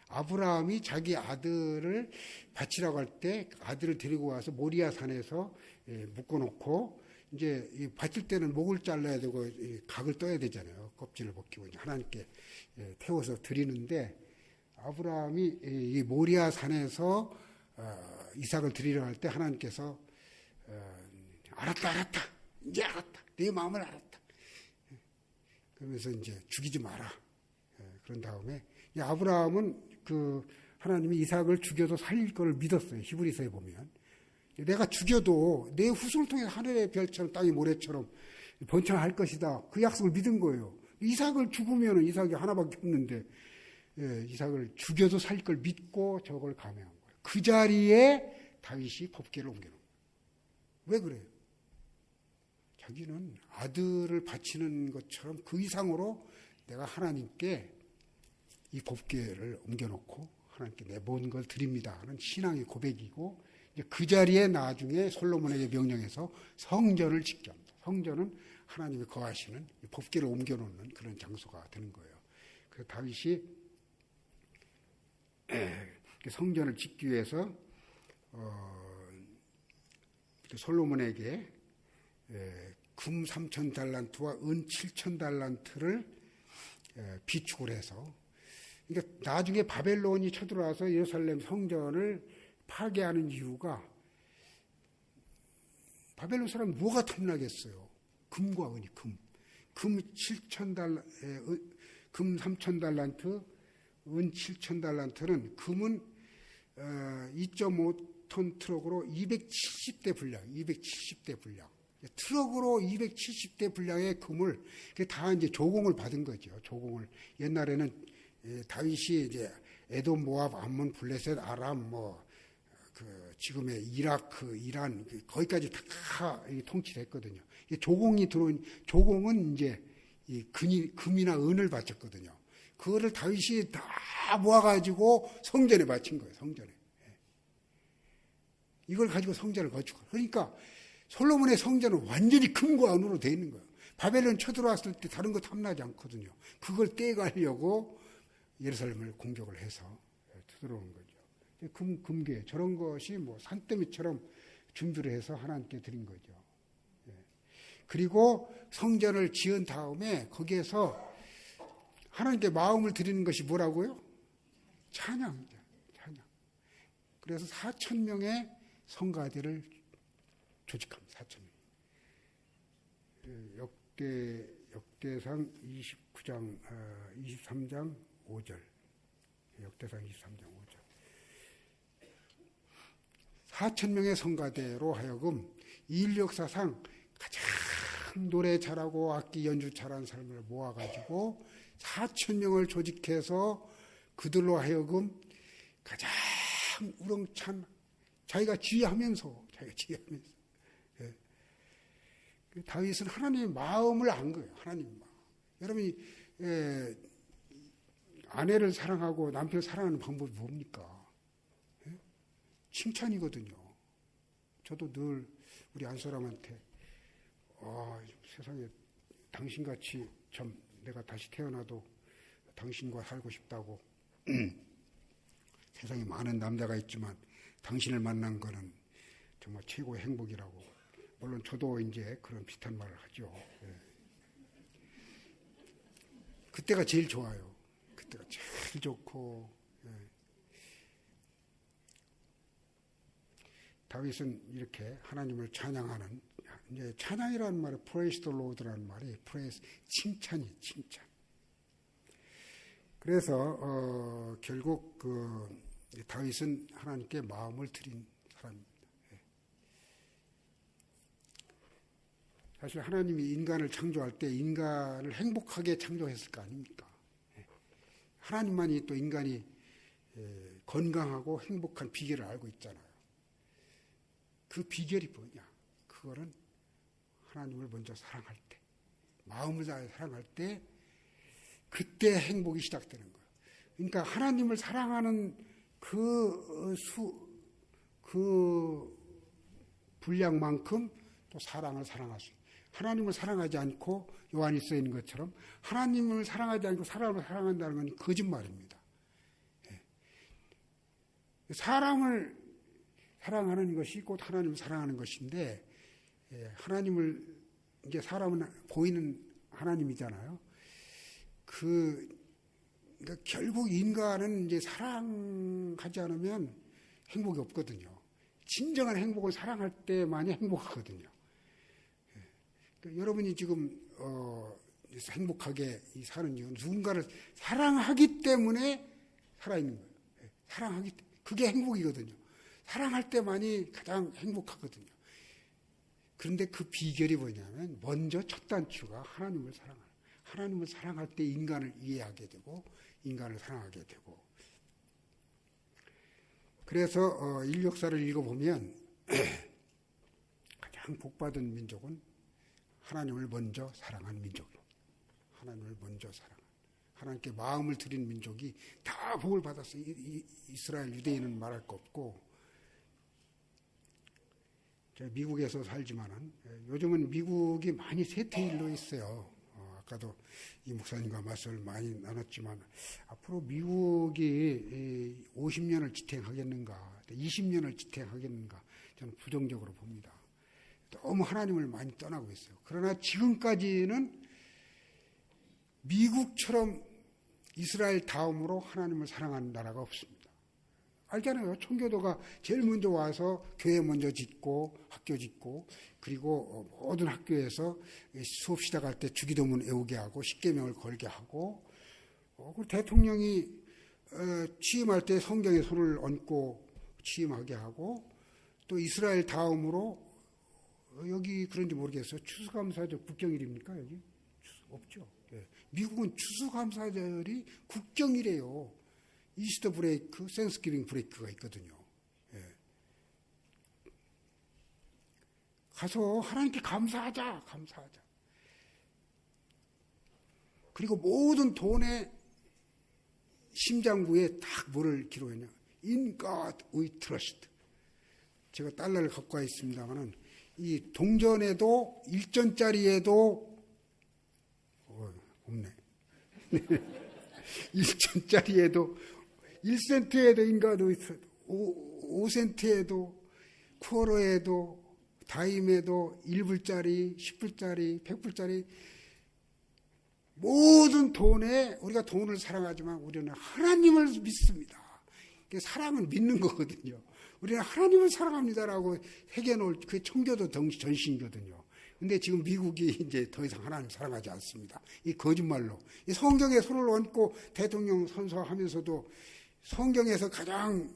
아브라함이 자기 아들을 바치라고 할 때 아들을 데리고 와서 모리아산에서 묶어놓고 이제 바칠 때는 목을 잘라야 되고 각을 떠야 되잖아요. 껍질을 벗기고 하나님께 태워서 드리는데 아브라함이 이 모리아산에서 이삭을 드리려 할 때 하나님께서 알았다, 이제 알았다, 네 마음을 알았다. 그러면서 이제 죽이지 마라. 그런 다음에 아브라함은 그 하나님이 이삭을 죽여도 살릴 걸 믿었어요. 히브리서에 보면 내가 죽여도 내 후손을 통해 하늘의 별처럼 땅의 모래처럼 번창할 것이다. 그 약속을 믿은 거예요. 이삭을 죽으면 이삭이 하나밖에 없는데 이삭을 죽여도 살릴 걸 믿고 저걸 감행한 거예요. 그 자리에 다윗이 법궤를 옮겨놓은 거예요. 왜 그래요? 자기는 아들을 바치는 것처럼 그 이상으로 내가 하나님께 이 법궤를 옮겨놓고 하나님께 내 모든 걸 드립니다 하는 신앙의 고백이고 이제 그 자리에 나중에 솔로몬에게 명령해서 성전을 짓게 합니다. 성전은 하나님이 거하시는 법궤를 옮겨놓는 그런 장소가 되는 거예요. 그래서 다윗이 성전을 짓기 위해서 솔로몬에게 금 3,000달란트와 은 7,000달란트를 비축을 해서 그러니까 나중에 바벨론이 쳐들어와서 예루살렘 성전을 파괴하는 이유가 바벨론 사람은 뭐가 탐나겠어요? 금과 은이 금 3,000달란트, 은 7,000달란트는 금은 2.5톤 트럭으로 270대 분량. 트럭으로 270대 분량의 금을 다 이제 조공을 받은 거죠. 조공을 옛날에는 다윗이 이제 에돔, 모압, 암몬, 블레셋, 아람, 그 지금의 이라크, 이란 거기까지 다 통치했거든요. 조공이 들어온 조공은 이제 이 금이나 은을 바쳤거든요. 그거를 다윗이 다 모아가지고 성전에 바친 거예요. 성전에 이걸 가지고 성전을 건축을. 그러니까 솔로몬의 성전은 완전히 금과 은으로 되어 있는 거예요. 바벨론 쳐들어왔을 때 다른 거 탐나지 않거든요. 그걸 떼가려고 예루살렘을 공격을 해서 들어오는 거죠. 금괴 저런 것이 산더미처럼 준비를 해서 하나님께 드린 거죠. 그리고 성전을 지은 다음에 거기에서 하나님께 마음을 드리는 것이 뭐라고요? 찬양이죠. 찬양. 그래서 4,000명의 성가대를 조직합니다. 4,000명. 역대상 29장, 23장 5절. 역대상 23장 5절. 4,000명의 성가대로 하여금 인류 역사상 가장 노래 잘하고 악기 연주 잘하는 사람을 모아가지고 4,000명을 조직해서 그들로 하여금 가장 우렁찬 자기가 지휘하면서 예. 다윗은 하나님의 마음을 안 거예요. 하나님의 마음. 여러분이 아내를 사랑하고 남편을 사랑하는 방법이 뭡니까? 예? 칭찬이거든요. 저도 늘 우리 안사람한테 세상에 당신같이 참 내가 다시 태어나도 당신과 살고 싶다고 세상에 많은 남자가 있지만 당신을 만난 거는 정말 최고의 행복이라고. 물론 저도 이제 그런 비슷한 말을 하죠. 그때가 제일 좋아요. 그때가 제일 좋고. 예. 다윗은 이렇게 하나님을 찬양하는, 이제 찬양이라는 말이 프레이스 더 로드라는 말이 프레이스, 칭찬이 칭찬. 그래서 결국 다윗은 하나님께 마음을 드린 사람입니다. 사실 하나님이 인간을 창조할 때 인간을 행복하게 창조했을 거 아닙니까? 하나님만이 또 인간이 건강하고 행복한 비결을 알고 있잖아요. 그 비결이 뭐냐? 그거는 하나님을 먼저 사랑할 때, 마음을 다해 사랑할 때, 그때 행복이 시작되는 거예요. 그러니까 하나님을 사랑하는 그 분량만큼 또 사랑을 사랑할 수 있어요. 하나님을 사랑하지 않고 요한이 써 있는 것처럼 하나님을 사랑하지 않고 사람을 사랑한다는 건 거짓말입니다. 사람을 사랑하는 것이 곧 하나님을 사랑하는 것인데, 하나님을, 이제 사람은 보이는 하나님이잖아요. 그러니까 결국 인간은 이제 사랑하지 않으면 행복이 없거든요. 진정한 행복은 사랑할 때만이 행복하거든요. 그러니까 여러분이 지금 행복하게 사는 이유는 누군가를 사랑하기 때문에 살아있는 거예요. 사랑하기 때문에. 그게 행복이거든요. 사랑할 때만이 가장 행복하거든요. 그런데 그 비결이 뭐냐면 먼저 첫 단추가 하나님을 사랑하는, 하나님을 사랑할 때 인간을 이해하게 되고 인간을 사랑하게 되고. 그래서 인류 역사를 읽어보면 가장 복받은 민족은 하나님을 먼저 사랑한 민족이에요. 하나님을 먼저 사랑한, 하나님께 마음을 드린 민족이 다 복을 받았어요. 이스라엘 유대인은 말할 거 없고. 제가 미국에서 살지만은 요즘은 미국이 많이 쇠퇴일로 있어요. 아까도 이 목사님과 말씀을 많이 나눴지만 앞으로 미국이 50년을 지탱하겠는가, 20년을 지탱하겠는가, 저는 부정적으로 봅니다. 너무 하나님을 많이 떠나고 있어요. 그러나 지금까지는 미국처럼 이스라엘 다음으로 하나님을 사랑하는 나라가 없습니다. 알잖아요. 청교도가 제일 먼저 와서 교회 먼저 짓고 학교 짓고, 그리고 모든 학교에서 수업 시작할 때 주기도문 외우게 하고 십계명을 걸게 하고, 그리고 대통령이 취임할 때 성경에 손을 얹고 취임하게 하고, 또 이스라엘 다음으로 여기 그런지 모르겠어요. 추수감사절 국경일입니까? 여기 없죠. 네. 미국은 추수감사절이 국경이래요. 이스터 브레이크, 센스기빙 브레이크가 있거든요. 예. 가서 하나님께 감사하자. 그리고 모든 돈의 심장부에 딱 뭐를 기록했냐. In God we trust. 제가 달러를 갖고 와 있습니다만은 이 동전에도 1전짜리에도 없네. 1전짜리에도 1센트에도 인가도 있어도 5센트에도 쿼러에도 다임에도 1불짜리 10불짜리 100불짜리 모든 돈에, 우리가 돈을 사랑하지만 우리는 하나님을 믿습니다. 사랑은 믿는 거거든요. 우리는 하나님을 사랑합니다라고 새겨놓을 그 청교도 전신이거든요. 근데 지금 미국이 이제 더 이상 하나님 사랑하지 않습니다. 이 거짓말로. 이 성경에 손을 얹고 대통령 선서하면서도 성경에서 가장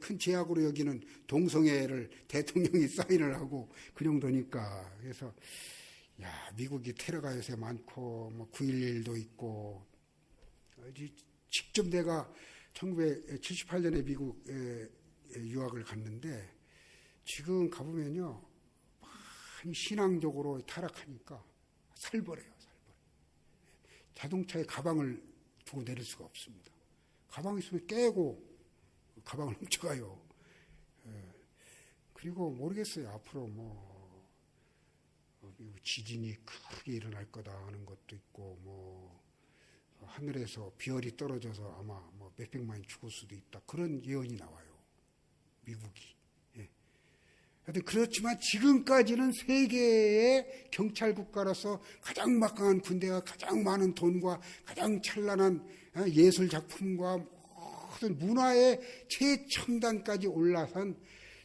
큰 죄악으로 여기는 동성애를 대통령이 사인을 하고 그 정도니까. 그래서 야, 미국이 테러가 요새 많고 뭐 9.11도 있고. 직접 내가 1978년에 미국에 유학을 갔는데 지금 가보면요, 많이 신앙적으로 타락하니까 살벌해요. 자동차에 가방을 두고 내릴 수가 없습니다. 가방 있으면 깨고 가방을 훔쳐가요. 그리고 모르겠어요. 앞으로 뭐 지진이 크게 일어날 거다 하는 것도 있고, 뭐 하늘에서 별이 떨어져서 아마 뭐 몇백만이 죽을 수도 있다. 그런 예언이 나와요. 미국이. 하여튼 그렇지만 지금까지는 세계의 경찰 국가로서 가장 막강한 군대가 가장 많은 돈과 가장 찬란한 예술 작품과 모든 문화의 최첨단까지 올라선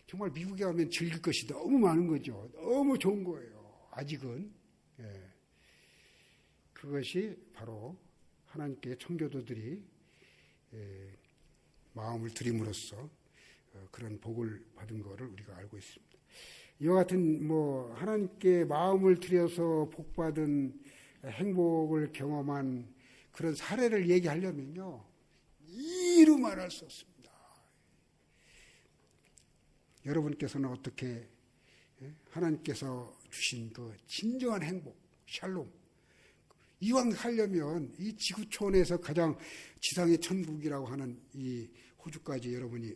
정말 미국에 가면 즐길 것이 너무 많은 거죠. 너무 좋은 거예요. 아직은. 그것이 바로 하나님께 청교도들이 마음을 들임으로써 그런 복을 받은 것을 우리가 알고 있습니다. 이와 같은 하나님께 마음을 들여서 복받은 행복을 경험한 그런 사례를 얘기하려면요, 이루 말할 수 없습니다. 여러분께서는 어떻게 하나님께서 주신 그 진정한 행복, 샬롬, 이왕 살려면 이 지구촌에서 가장 지상의 천국이라고 하는 이 호주까지 여러분이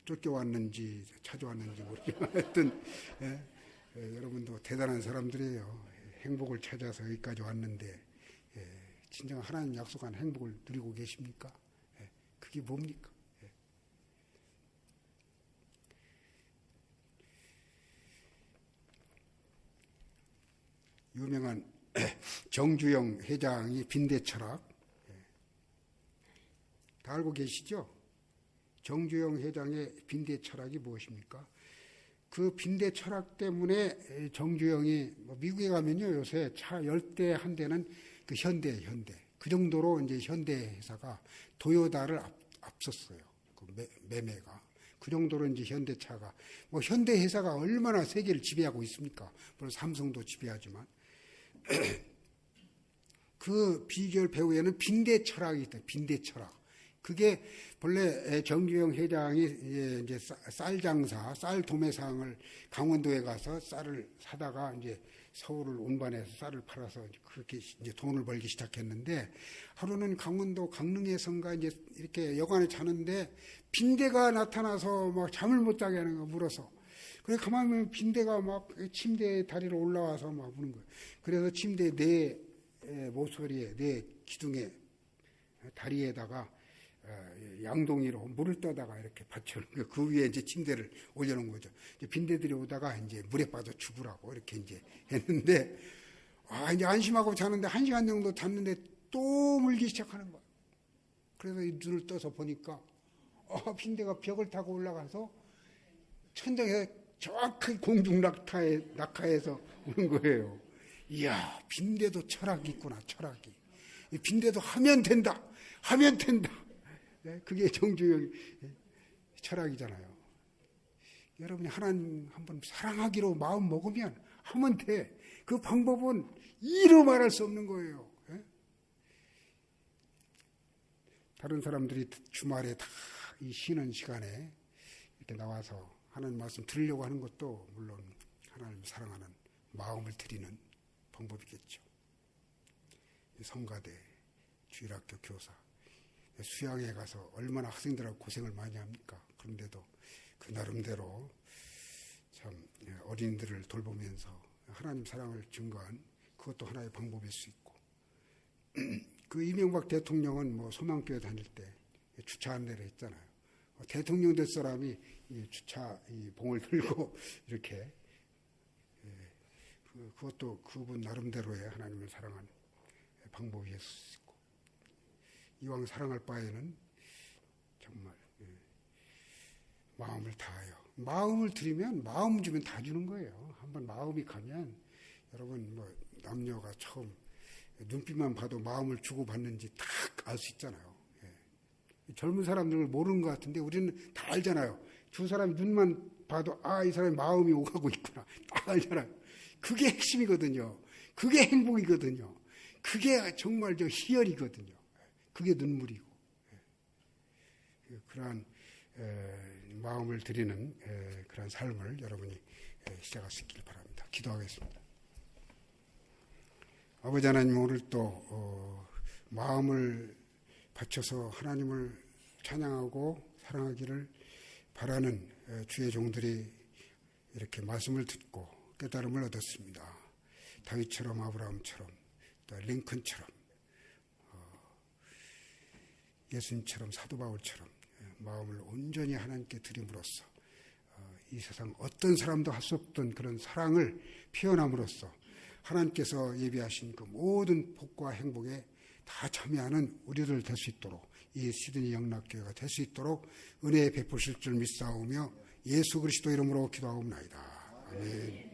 쫓겨왔는지 찾아왔는지 모르지만 하여튼 여러분도 대단한 사람들이에요. 행복을 찾아서 여기까지 왔는데 진정 하나님 약속한 행복을 누리고 계십니까? 그게 뭡니까? 유명한 정주영 회장이 빈대 철학 다 알고 계시죠? 정주영 회장의 빈대 철학이 무엇입니까? 그 빈대 철학 때문에 정주영이 미국에 가면요, 요새 차 10대 한 대는 그 현대 그 정도로 이제 현대 회사가 도요다를 앞섰어요. 그 매매가 그 정도로 이제 현대차가 현대 회사가 얼마나 세계를 지배하고 있습니까? 물론 삼성도 지배하지만 그 비결 배후에는 빈대 철학이 있다. 빈대 철학. 그게 본래 정주영 회장이 이제 쌀 장사, 쌀 도매상을 강원도에 가서 쌀을 사다가 이제 서울을 운반해서 쌀을 팔아서 그렇게 이제 돈을 벌기 시작했는데, 하루는 강원도 강릉에선가 이제 이렇게 여관에 자는데 빈대가 나타나서 막 잠을 못 자게 하는 거, 물어서. 그래 가만히 보면 빈대가 막 침대 다리로 올라와서 막 우는 거예요. 그래서 침대 네 모서리에, 네 기둥에, 다리에다가 양동이로 물을 떠다가 이렇게 받쳐놓은 거예요. 그 위에 이제 침대를 올려놓은 거죠. 이제 빈대들이 오다가 이제 물에 빠져 죽으라고 이렇게 이제 했는데, 이제 안심하고 자는데 1시간 정도 잤는데 또 물기 시작하는 거예요. 그래서 이 눈을 떠서 보니까 빈대가 벽을 타고 올라가서 천장에 정확히 공중 낙하해서 오는 거예요. 이야, 빈대도 철학이 있구나, 철학이. 이 빈대도 하면 된다. 그게 정주영 철학이잖아요. 여러분이 하나님 한번 사랑하기로 마음 먹으면 하면 돼. 그 방법은 이루 말할 수 없는 거예요. 다른 사람들이 주말에 다 이 쉬는 시간에 이렇게 나와서 하나님 말씀 들으려고 하는 것도 물론 하나님 사랑하는 마음을 드리는 방법이겠죠. 성가대, 주일학교 교사, 수양에 가서 얼마나 학생들하고 고생을 많이 합니까? 그런데도 그 나름대로 참 어린이들을 돌보면서 하나님 사랑을 증거한 그것도 하나의 방법일 수 있고, 그 이명박 대통령은 소망교회 다닐 때 주차 안내를 했잖아요. 대통령 될 사람이 이 주차 이 봉을 들고 이렇게, 그것도 그분 나름대로의 하나님을 사랑한 방법일 수 있고, 이왕 사랑할 바에는 정말 마음을 다하여, 마음을 드리면 마음 주면 다 주는 거예요. 한번 마음이 가면 여러분 남녀가 처음 눈빛만 봐도 마음을 주고받는지 딱 알 수 있잖아요. 젊은 사람들을 모르는 것 같은데 우리는 다 알잖아요. 두 사람 눈만 봐도 이 사람의 마음이 오가고 있구나, 딱 알잖아요. 그게 핵심이거든요. 그게 행복이거든요. 그게 정말 희열이거든요. 그게 눈물이고, 그러한 마음을 드리는 그런 삶을 여러분이 시작할 수 있길 바랍니다. 기도하겠습니다. 아버지 하나님, 오늘 또 마음을 바쳐서 하나님을 찬양하고 사랑하기를 바라는 주의 종들이 이렇게 말씀을 듣고 깨달음을 얻었습니다. 다윗처럼, 아브라함처럼, 또 링컨처럼, 예수님처럼, 사도 바울처럼 마음을 온전히 하나님께 드림으로써 이 세상 어떤 사람도 할 수 없던 그런 사랑을 표현함으로써 하나님께서 예비하신 그 모든 복과 행복에 다 참여하는 우리들 될 수 있도록, 이 시드니 영락교회가 될 수 있도록 은혜 베푸실 줄 믿사오며 예수 그리스도 이름으로 기도하옵나이다. 아멘.